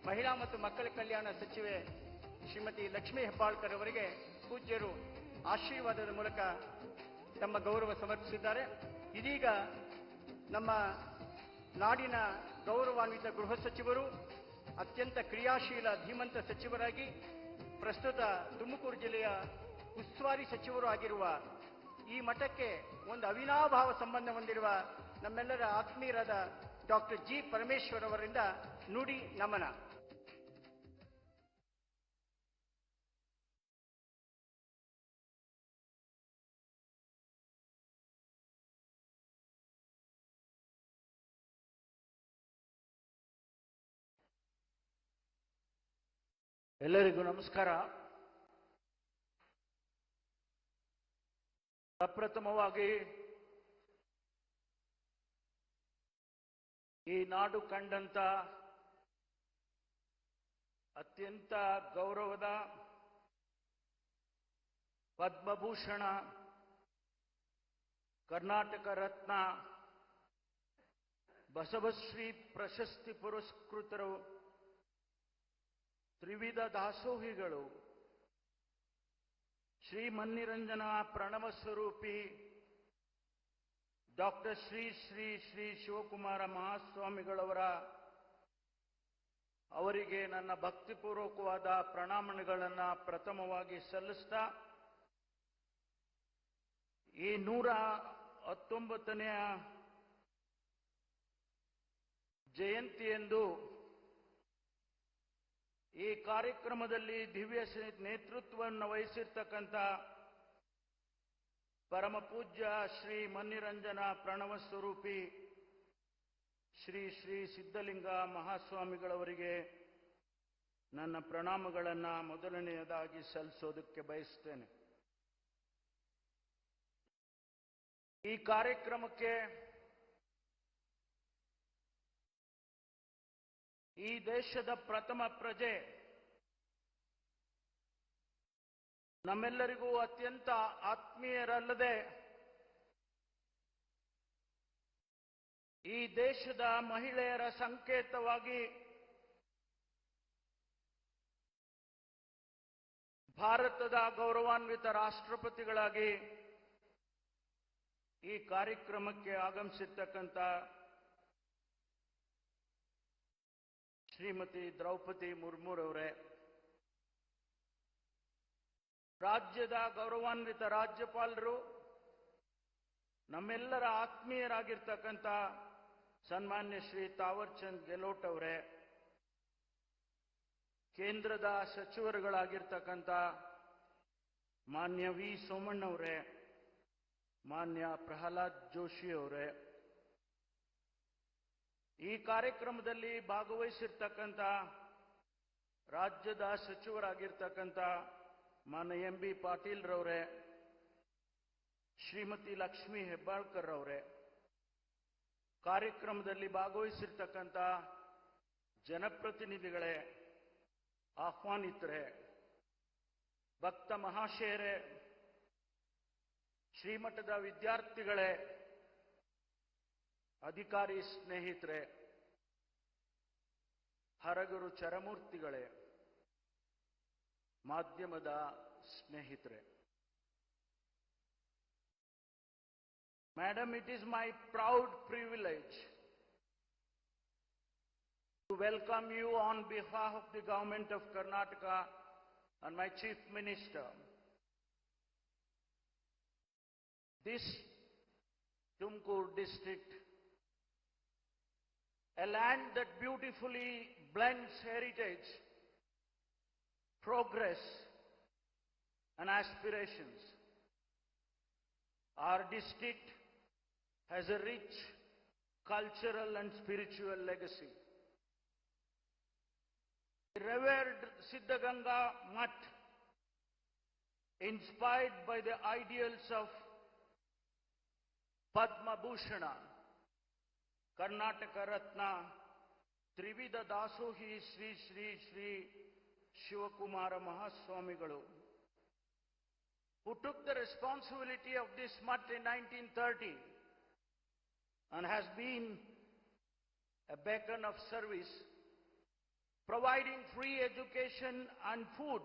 ಮಹಿಳಾ ಮತ್ತು ಮಕ್ಕಳ ಕಲ್ಯಾಣ ಸಚಿವೆ ಶ್ರೀಮತಿ ಲಕ್ಷ್ಮೀ ಹೆಬ್ಬಾಳ್ಕರ್ ಅವರಿಗೆ ಪೂಜ್ಯರು ಆಶೀರ್ವಾದದ ಮೂಲಕ ತಮ್ಮ ಗೌರವ ಸಮರ್ಪಿಸಿದ್ದಾರೆ. ಇದೀಗ ನಮ್ಮ ನಾಡಿನ ಗೌರವಾನ್ವಿತ ಗೃಹ ಸಚಿವರು, ಅತ್ಯಂತ ಕ್ರಿಯಾಶೀಲ ಧೀಮಂತ ಸಚಿವರಾಗಿ ಪ್ರಸ್ತುತ ತುಮಕೂರು ಜಿಲ್ಲೆಯ ಉಸ್ತುವಾರಿ ಸಚಿವರು ಆಗಿರುವ, ಈ ಮಠಕ್ಕೆ ಒಂದು ಅವಿನಾಭಾವ ಸಂಬಂಧ ಹೊಂದಿರುವ ನಮ್ಮೆಲ್ಲರ ಆತ್ಮೀಯರಾದ ಡಾಕ್ಟರ್ ಜಿ ಪರಮೇಶ್ವರ್ ಅವರಿಂದ ನುಡಿ ನಮನ. ಎಲ್ಲರಿಗೂ ನಮಸ್ಕಾರ. ಪ್ರಪ್ರಥಮವಾಗಿ ಈ ನಾಡು ಕಂಡಂತ ಅತ್ಯಂತ ಗೌರವದ ಪದ್ಮಭೂಷಣ, ಕರ್ನಾಟಕ ರತ್ನ, ಬಸವಶ್ರೀ ಪ್ರಶಸ್ತಿ ಪುರಸ್ಕೃತರು, ತ್ರಿವಿಧ ದಾಸೋಹಿಗಳು, ಶ್ರೀ ಮನ್ನಿರಂಜನ ಪ್ರಣವ ಸ್ವರೂಪಿ ಡಾಕ್ಟರ್ ಶ್ರೀ ಶ್ರೀ ಶ್ರೀ ಶಿವಕುಮಾರ ಮಹಾಸ್ವಾಮಿಗಳವರ ಅವರಿಗೆ ನನ್ನ ಭಕ್ತಿಪೂರ್ವಕವಾದ ಪ್ರಣಾಮಗಳನ್ನು ಪ್ರಥಮವಾಗಿ ಸಲ್ಲಿಸ್ತಾ, ಈ 119ನೇ ಜಯಂತಿಯಂದು ಈ ಕಾರ್ಯಕ್ರಮದಲ್ಲಿ ದಿವ್ಯ ನೇತೃತ್ವವನ್ನು ವಹಿಸಿರ್ತಕ್ಕಂಥ ಪರಮ ಪೂಜ್ಯ ಶ್ರೀ ಮನ್ನಿರಂಜನ ಪ್ರಣವ ಸ್ವರೂಪಿ ಶ್ರೀ ಶ್ರೀ ಸಿದ್ಧಲಿಂಗ ಮಹಾಸ್ವಾಮಿಗಳವರಿಗೆ ನನ್ನ ಪ್ರಣಾಮಗಳನ್ನು ಮೊದಲನೆಯದಾಗಿ ಸಲ್ಲಿಸೋದಕ್ಕೆ ಬಯಸ್ತೇನೆ. ಈ ಕಾರ್ಯಕ್ರಮಕ್ಕೆ ಈ ದೇಶದ ಪ್ರಥಮ ಪ್ರಜೆ, ನಮ್ಮೆಲ್ಲರಿಗೂ ಅತ್ಯಂತ ಆತ್ಮೀಯರಲ್ಲದೆ ಈ ದೇಶದ ಮಹಿಳೆಯರ ಸಂಕೇತವಾಗಿ ಭಾರತದ ಗೌರವಾನ್ವಿತ ರಾಷ್ಟ್ರಪತಿಗಳಾಗಿ ಈ ಕಾರ್ಯಕ್ರಮಕ್ಕೆ ಆಗಮಿಸಿರ್ತಕ್ಕಂಥ ಶ್ರೀಮತಿ ದ್ರೌಪದಿ ಮುರ್ಮುರವರೇ, ರಾಜ್ಯದ ಗೌರವಾನ್ವಿತ ರಾಜ್ಯಪಾಲರು, ನಮ್ಮೆಲ್ಲರ ಆತ್ಮೀಯರಾಗಿರ್ತಕ್ಕಂಥ ಸನ್ಮಾನ್ಯ ಶ್ರೀ ತಾವರ್ಚಂದ್ ಗೆಹ್ಲೋಟ್ ಅವರೇ, ಕೇಂದ್ರದ ಸಚಿವರುಗಳಾಗಿರ್ತಕ್ಕಂಥ ಮಾನ್ಯ ವಿ ಸೋಮಣ್ಣವರೇ, ಮಾನ್ಯ ಪ್ರಹ್ಲಾದ್ ಜೋಶಿ ಅವರೇ, ಈ ಕಾರ್ಯಕ್ರಮದಲ್ಲಿ ಭಾಗವಹಿಸಿರ್ತಕ್ಕಂಥ ರಾಜ್ಯದ ಸಚಿವರಾಗಿರ್ತಕ್ಕಂಥ ಮಾನ್ಯ ಎಂ ಬಿ ಪಾಟೀಲ್ ರವರೇ, ಶ್ರೀಮತಿ ಲಕ್ಷ್ಮೀ ಹೆಬ್ಬಾಳ್ಕರ್ ಅವರೇ, ಕಾರ್ಯಕ್ರಮದಲ್ಲಿ ಭಾಗವಹಿಸಿರ್ತಕ್ಕಂಥ ಜನಪ್ರತಿನಿಧಿಗಳೇ, ಆಹ್ವಾನಿತರೇ, ಭಕ್ತ ಮಹಾಶಯರೇ, ಶ್ರೀಮಠದ ವಿದ್ಯಾರ್ಥಿಗಳೇ, ಅಧಿಕಾರಿ ಸ್ನೇಹಿತರೆ, ಹರಗುರು ಚರಮೂರ್ತಿಗಳೇ, ಮಾಧ್ಯಮದ ಸ್ನೇಹಿತರೆ. Madam, it is my proud privilege to welcome you on behalf of the Government of Karnataka and my Chief Minister. This Tumkur district a land that beautifully blends heritage, progress, and aspirations. Our district has a rich cultural and spiritual legacy. The revered Siddhaganga Mutt, inspired by the ideals of Padma Bhushana, Karnataka Ratna, Trivida Dasohi Sri Sri Sri Shivakumara Mahaswamigalu, who took the responsibility of this mutt in 1930 and has been a beacon of service, providing free education and food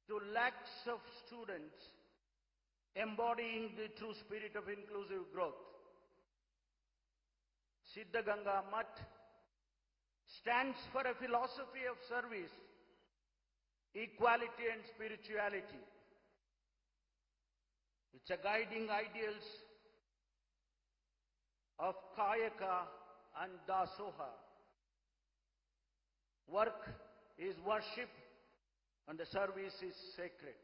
to lakhs of students, embodying the true spirit of inclusive growth. Siddhaganga Mutt stands for a philosophy of service, equality and spirituality. It's a guiding ideals of Kayaka and Dasoha. Work is worship and the service is sacred.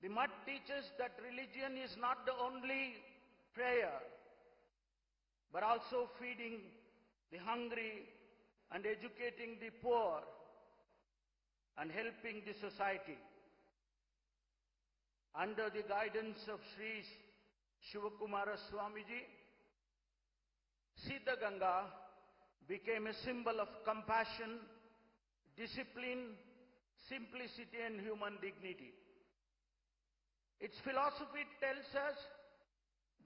The Mutt teaches that religion is not the only prayer, but also feeding the hungry and educating the poor and helping the society. Under the guidance of Sri Shivakumara Swamiji, Siddhaganga became a symbol of compassion, discipline, simplicity and human dignity. Its philosophy tells us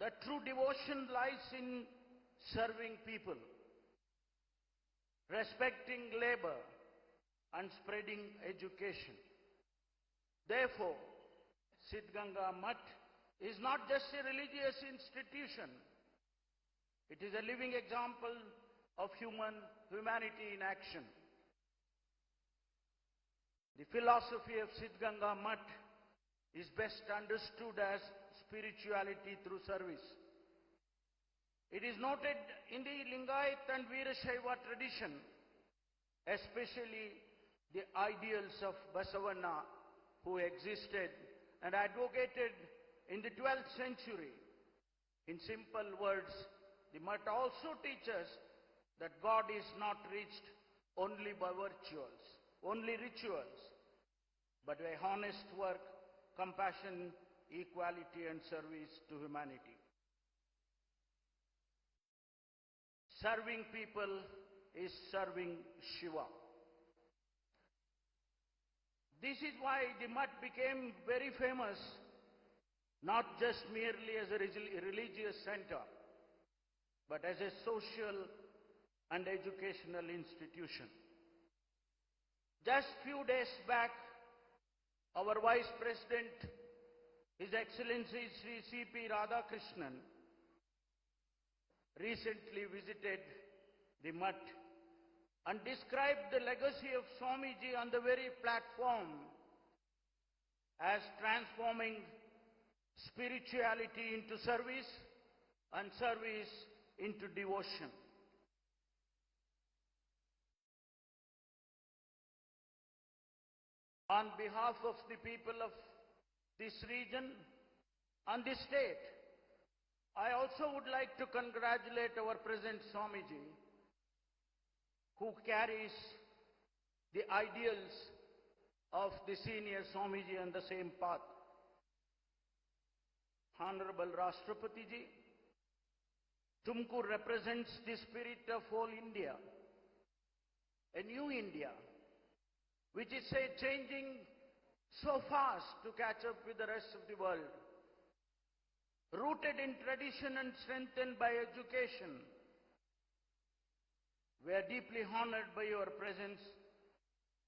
that true devotion lies in serving people, respecting labor and spreading education. Therefore, Siddhaganga Mutt is not just a religious institution, it is a living example of humanity in action. The philosophy of Siddhaganga Mutt is best understood as spirituality through service. It is noted in the Lingayat and Veerashaiva tradition, especially the ideals of Basavanna, who existed and advocated in the 12th century. In simple words, the Mutt also teaches that God is not reached only by rituals, but by honest work, compassion, equality and service to humanity. Serving people is serving Shiva. This is why the Mutt became very famous, not just merely as a religious center, but as a social and educational institution. Just few days back, our Vice President, His Excellency Sri C.P. Radhakrishnan, recently visited the Mutt and described the legacy of Swamiji on the very platform as transforming spirituality into service and service into devotion. On behalf of the people of this region and the state, I also would like to congratulate our present Swamiji, who carries the ideals of the senior Swamiji on the same path. Honorable Rashtrapati Ji, Tumkur represents the spirit of whole India, a new India, which is changing so fast to catch up with the rest of the world. Rooted in tradition and strengthened by education, we are deeply honored by your presence,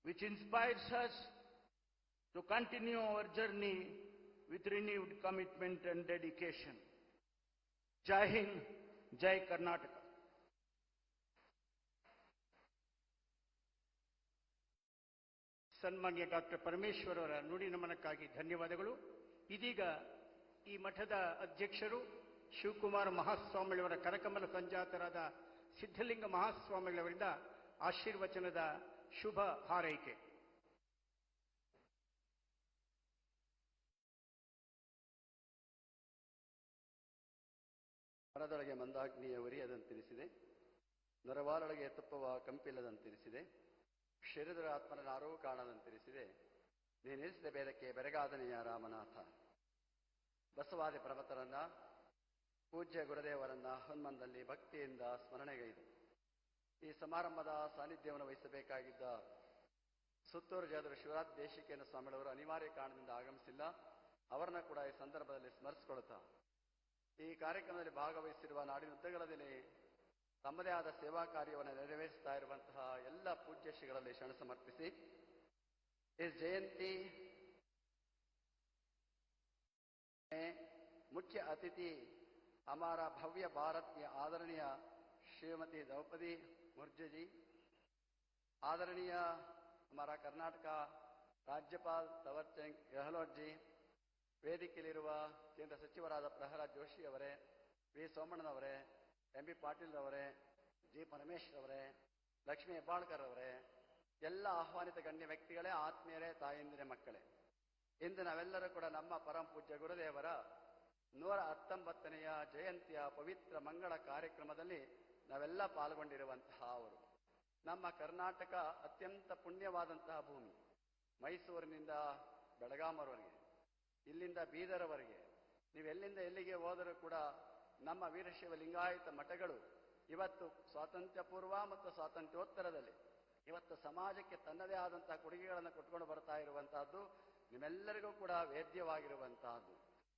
which inspires us to continue our journey with renewed commitment and dedication. Jai Hind, Jai Karnataka. ಸನ್ಮಾನ್ಯ ಡಾಕ್ಟರ್ ಪರಮೇಶ್ವರ್ ಅವರ ನುಡಿ ನಮನಕ್ಕಾಗಿ ಧನ್ಯವಾದಗಳು. ಇದೀಗ ಈ ಮಠದ ಅಧ್ಯಕ್ಷರು ಶಿವಕುಮಾರ ಮಹಾಸ್ವಾಮಿಗಳವರ ಕರಕಮಲ ಸಂಜಾತರಾದ ಸಿದ್ಧಲಿಂಗ ಮಹಾಸ್ವಾಮಿಗಳವರಿಂದ ಆಶೀರ್ವಚನದ ಶುಭ ಹಾರೈಕೆ. ಮನದೊಳಗೆ ಮಂದಾಗ್ನಿಯ ಉರಿಯದಂತಿರಿಸಿದೆ, ನರವಾಲೊಳಗೆ ತುಪ್ಪವ ಕಂಪಿಲ್ಲದಂತಿರಿಸಿದೆ, ಶರೀರದ ಆತ್ಮನ ನಾರೂ ಕಾಣದಂತಿರಿಸಿದೆ, ನೀನಿರಿಸಿದ ಭೇದಕ್ಕೆ ಬೆರಗಾದನೆಯ ರಾಮನಾಥ. ಬಸವಾದಿ ಪ್ರಮತರನ್ನ, ಪೂಜ್ಯ ಗುರುದೇವರನ್ನ ಹನುಮಂದಲ್ಲಿ ಭಕ್ತಿಯಿಂದ ಸ್ಮರಣೆಗೈದು ಈ ಸಮಾರಂಭದ ಸಾನ್ನಿಧ್ಯವನ್ನು ವಹಿಸಬೇಕಾಗಿದ್ದ ಸುತ್ತೂರು ಜಯದರು ಶಿವರಾಜ್ ದೇಶಿಕೇನ ಸ್ವಾಮಿಗಳವರು ಅನಿವಾರ್ಯ ಕಾರಣದಿಂದ ಆಗಮಿಸಿಲ್ಲ. ಅವರನ್ನ ಕೂಡ ಈ ಸಂದರ್ಭದಲ್ಲಿ ಸ್ಮರಿಸಿಕೊಳ್ಳುತ್ತಾ ಈ ಕಾರ್ಯಕ್ರಮದಲ್ಲಿ ಭಾಗವಹಿಸಿರುವ ನಾಡಿನುದ್ದಗಲದಲ್ಲಿ ತಮ್ಮದೇ ಆದ ಸೇವಾ ಕಾರ್ಯವನ್ನು ನೆರವೇರಿಸ್ತಾ ಇರುವಂತಹ ಎಲ್ಲ ಪೂಜ್ಯ ಶ್ರೀಗಳಲ್ಲಿ ಶರಣ ಸಮರ್ಪಿಸಿ इस जयंती में मुख्य अतिथि हमारा भव्य भारत की आदरणीय श्रीमती द्रौपदी मुर्मू जी, आदरणीय हमारा कर्नाटक राज्यपाल तवरचंद ಗೆಹ್ಲೋಟ್ जी, ವೇದಿಕೆಯಲ್ಲಿರುವ ಕೇಂದ್ರ ಸಚಿವರಾದ ಪ್ರಹ್ಲಾದ್ ಜೋಶಿ ಅವರೇ, ವಿ ಸೋಮಣ್ಣನವರೇ, ಎಂ ಬಿ ಪಾಟೀಲ್ ಅವರೇ, ಜಿ ಪರಮೇಶ್ವರ್ ಅವರೇ, ಲಕ್ಷ್ಮೀ ಹೆಬ್ಬಾಳ್ಕರ್ ಅವರೇ, ಎಲ್ಲ ಆಹ್ವಾನಿತ ಗಣ್ಯ ವ್ಯಕ್ತಿಗಳೇ, ಆತ್ಮೀಯರೇ, ತಾಯಂದಿರ ಮಕ್ಕಳೇ, ಇಂದು ನಾವೆಲ್ಲರೂ ಕೂಡ ನಮ್ಮ ಪರಮ ಪೂಜ್ಯ ಗುರುದೇವರ 119ನೆಯ ಜಯಂತಿಯ ಪವಿತ್ರ ಮಂಗಳ ಕಾರ್ಯಕ್ರಮದಲ್ಲಿ ನಾವೆಲ್ಲ ಪಾಲ್ಗೊಂಡಿರುವಂತಹ ಅವರು. ನಮ್ಮ ಕರ್ನಾಟಕ ಅತ್ಯಂತ ಪುಣ್ಯವಾದಂತಹ ಭೂಮಿ. ಮೈಸೂರಿನಿಂದ ಬೆಳಗಾಮವರೆಗೆ, ಇಲ್ಲಿಂದ ಬೀದರ್ವರೆಗೆ, ನೀವೆಲ್ಲಿಂದ ಎಲ್ಲಿಗೆ ಹೋದರೂ ಕೂಡ ನಮ್ಮ ವೀರಶೈವ ಲಿಂಗಾಯತ ಮಠಗಳು ಇವತ್ತು ಸ್ವಾತಂತ್ರ್ಯ ಪೂರ್ವ ಮತ್ತು ಸ್ವಾತಂತ್ರ್ಯೋತ್ತರದಲ್ಲಿ ಇವತ್ತು ಸಮಾಜಕ್ಕೆ ತನ್ನದೇ ಆದಂತಹ ಕೊಡುಗೆಗಳನ್ನು ಕೊಟ್ಕೊಂಡು ಬರ್ತಾ ಇರುವಂತಹದ್ದು ನಿಮ್ಮೆಲ್ಲರಿಗೂ ಕೂಡ ವೇದ್ಯವಾಗಿರುವಂತಹದ್ದು.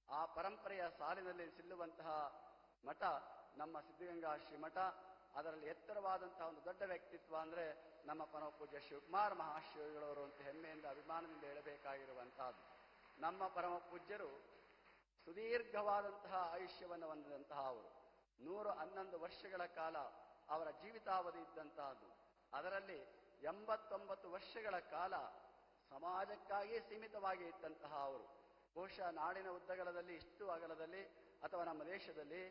ಆ ಪರಂಪರೆಯ ಸಾಲಿನಲ್ಲಿ ಸಿಲ್ಲುವಂತಹ ಮಠ ನಮ್ಮ ಸಿದ್ಧಗಂಗಾ ಶ್ರೀಮಠ. ಅದರಲ್ಲಿ ಎತ್ತರವಾದಂತಹ ಒಂದು ದೊಡ್ಡ ವ್ಯಕ್ತಿತ್ವ ಅಂದರೆ ನಮ್ಮ ಪರಮ ಪೂಜ್ಯ ಶಿವಕುಮಾರ ಮಹಾಶಿವಗಳವರು ಅಂತ ಹೆಮ್ಮೆಯಿಂದ ಅಭಿಮಾನದಿಂದ ಹೇಳಬೇಕಾಗಿರುವಂತಹದ್ದು. ನಮ್ಮ ಪರಮ ಪೂಜ್ಯರು ಸುದೀರ್ಘವಾದಂತಹ ಆಯುಷ್ಯವನ್ನು ಹೊಂದಿದಂತಹ ಅವರು. 111 ವರ್ಷಗಳ ಕಾಲ ಅವರ ಜೀವಿತಾವಧಿ ಇದ್ದಂತಹದ್ದು. ಅದರಲ್ಲಿ 89 ವರ್ಷಗಳ ಕಾಲ ಸಮಾಜಕ್ಕಾಗಿ ಸೀಮಿತವಾಗಿ ಇಟ್ಟಂತಹ ಅವರು. ಬಹುಶಃ ನಾಡಿನ ಉದ್ದಗಲದಲ್ಲಿ ಇಷ್ಟು ಅಗಲದಲ್ಲಿ ಅಥವಾ ನಮ್ಮ ದೇಶದಲ್ಲಿ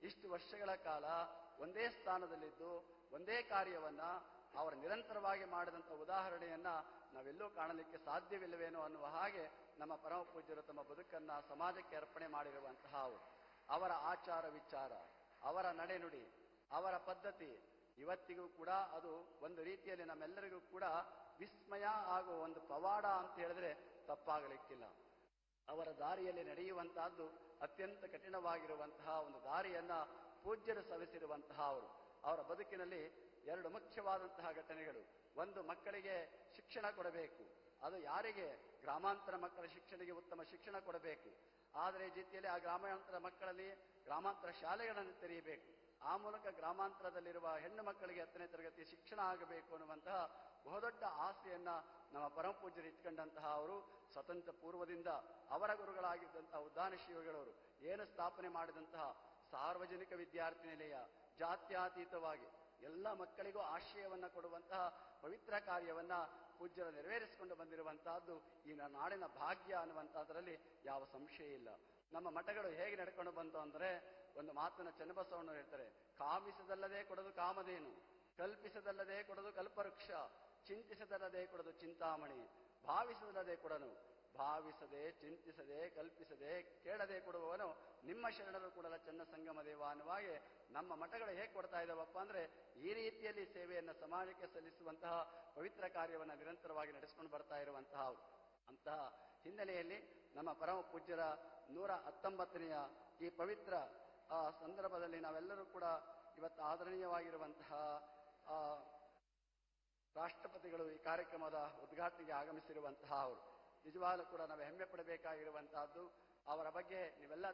ಇಷ್ಟು ವರ್ಷಗಳ ಕಾಲ ಒಂದೇ ಸ್ಥಾನದಲ್ಲಿದ್ದು ಒಂದೇ ಕಾರ್ಯವನ್ನ ಅವರು ನಿರಂತರವಾಗಿ ಮಾಡಿದಂಥ ಉದಾಹರಣೆಯನ್ನ ನಾವೆಲ್ಲೂ ಕಾಣಲಿಕ್ಕೆ ಸಾಧ್ಯವಿಲ್ಲವೇನೋ ಅನ್ನುವ ಹಾಗೆ ನಮ್ಮ ಪರಮ ಪೂಜ್ಯರು ತಮ್ಮ ಬದುಕನ್ನ ಸಮಾಜಕ್ಕೆ ಅರ್ಪಣೆ ಮಾಡಿರುವಂತಹ ಅವರು. ಅವರ ಆಚಾರ ವಿಚಾರ, ಅವರ ನಡೆನುಡಿ, ಅವರ ಪದ್ಧತಿ ಇವತ್ತಿಗೂ ಕೂಡ ಅದು ಒಂದು ರೀತಿಯಲ್ಲಿ ನಮ್ಮೆಲ್ಲರಿಗೂ ಕೂಡ ವಿಸ್ಮಯ ಹಾಗೂ ಒಂದು ಪವಾಡ ಅಂತ ಹೇಳಿದ್ರೆ ತಪ್ಪಾಗಲಿಕ್ಕಿಲ್ಲ. ಅವರ ದಾರಿಯಲ್ಲಿ ನಡೆಯುವಂತಹದ್ದು ಅತ್ಯಂತ ಕಠಿಣವಾಗಿರುವಂತಹ ಒಂದು ದಾರಿಯನ್ನ ಪೂಜ್ಯರು ಸವಿಸಿರುವಂತಹ ಅವರು. ಅವರ ಬದುಕಿನಲ್ಲಿ 2 ಮುಖ್ಯವಾದಂತಹ ಘಟನೆಗಳು. ಒಂದು, ಮಕ್ಕಳಿಗೆ ಶಿಕ್ಷಣ ಕೊಡಬೇಕು. ಅದು ಯಾರಿಗೆ? ಗ್ರಾಮಾಂತರ ಮಕ್ಕಳ ಶಿಕ್ಷಣಿಗೆ ಉತ್ತಮ ಶಿಕ್ಷಣ ಕೊಡಬೇಕು. ಆದರೆ ಜೊತೆಯಲ್ಲಿ ಆ ಗ್ರಾಮಾಂತರ ಮಕ್ಕಳಲ್ಲಿ ಗ್ರಾಮಾಂತರ ಶಾಲೆಗಳನ್ನು ತೆರೆಯಬೇಕು. ಆ ಮೂಲಕ ಗ್ರಾಮಾಂತರದಲ್ಲಿರುವ ಹೆಣ್ಣು ಮಕ್ಕಳಿಗೆ 10ನೇ ತರಗತಿ ಶಿಕ್ಷಣ ಆಗಬೇಕು ಅನ್ನುವಂತಹ ಬಹುದೊಡ್ಡ ಆಸೆಯನ್ನ ನಮ್ಮ ಪರಮ ಪೂಜ್ಯರು ಇಟ್ಕೊಂಡಂತಹ ಅವರು ಸ್ವತಂತ್ರ ಪೂರ್ವದಿಂದ ಅವರ ಗುರುಗಳಾಗಿದ್ದಂತಹ ಉದ್ದಾನ ಶ್ರೀಗಳವರು ಏನು ಸ್ಥಾಪನೆ ಮಾಡಿದಂತಹ ಸಾರ್ವಜನಿಕ ವಿದ್ಯಾರ್ಥಿ ನಿಲಯ, ಜಾತ್ಯಾತೀತವಾಗಿ ಎಲ್ಲ ಮಕ್ಕಳಿಗೂ ಆಶ್ರಯವನ್ನ ಕೊಡುವಂತಹ ಪವಿತ್ರ ಕಾರ್ಯವನ್ನ ಪೂಜ್ಯರು ನೆರವೇರಿಸಿಕೊಂಡು ಬಂದಿರುವಂತಹದ್ದು ಈ ನಾಡಿನ ಭಾಗ್ಯ ಅನ್ನುವಂತಹದ್ರಲ್ಲಿ ಯಾವ ಸಂಶಯ ಇಲ್ಲ. ನಮ್ಮ ಮಠಗಳು ಹೇಗೆ ನಡ್ಕೊಂಡು ಬಂತು ಅಂದ್ರೆ, ಒಂದು ಮಾತನ್ನ ಚನ್ನಬಸವಣ್ಣವರು ಹೇಳ್ತಾರೆ, ಕಾಮಿಸದಲ್ಲದೆ ಕೊಡದು ಕಾಮಧೇನು, ಕಲ್ಪಿಸದಲ್ಲದೆ ಕೊಡದು ಕಲ್ಪವೃಕ್ಷ, ಚಿಂತಿಸದಲ್ಲದೆ ಕೊಡದು ಚಿಂತಾಮಣಿ, ಭಾವಿಸದಲ್ಲದೆ ಕೊಡನು, ಭಾವಿಸದೆ ಚಿಂತಿಸದೆ ಕಲ್ಪಿಸದೆ ಕೇಳದೆ ಕೊಡುವವನು ನಿಮ್ಮ ಶರಣರು ಕೂಡಲ ಚನ್ನ ಸಂಗಮ ದೇವ ಅನ್ನುವಾಗೆ ನಮ್ಮ ಮಠಗಳು ಹೇಗೆ ಕೊಡ್ತಾ ಇದ್ದಾವಪ್ಪ ಅಂದ್ರೆ, ಈ ರೀತಿಯಲ್ಲಿ ಸೇವೆಯನ್ನು ಸಮಾಜಕ್ಕೆ ಸಲ್ಲಿಸುವಂತಹ ಪವಿತ್ರ ಕಾರ್ಯವನ್ನು ನಿರಂತರವಾಗಿ ನಡೆಸಿಕೊಂಡು ಬರ್ತಾ ಇರುವಂತಹ ಅಂತಹ ಹಿನ್ನೆಲೆಯಲ್ಲಿ ನಮ್ಮ ಪರಮ ಪೂಜ್ಯರ 119ನೆಯ ಈ ಪವಿತ್ರ ಸಂದರ್ಭದಲ್ಲಿ ನಾವೆಲ್ಲರೂ ಕೂಡ ಇವತ್ತು ಆದರಣೀಯವಾಗಿರುವಂತಹ ರಾಷ್ಟ್ರಪತಿಗಳು ಈ ಕಾರ್ಯಕ್ರಮದ ಉದ್ಘಾಟನೆಗೆ ಆಗಮಿಸಿರುವಂತಹ ಅವರು. ನಿಜವಾಗಲೂ ಕೂಡ ನಾವು ಹೆಮ್ಮೆ ಪಡಬೇಕಾಗಿರುವಂತಹದ್ದು. ಅವರ ಬಗ್ಗೆ ನೀವೆಲ್ಲ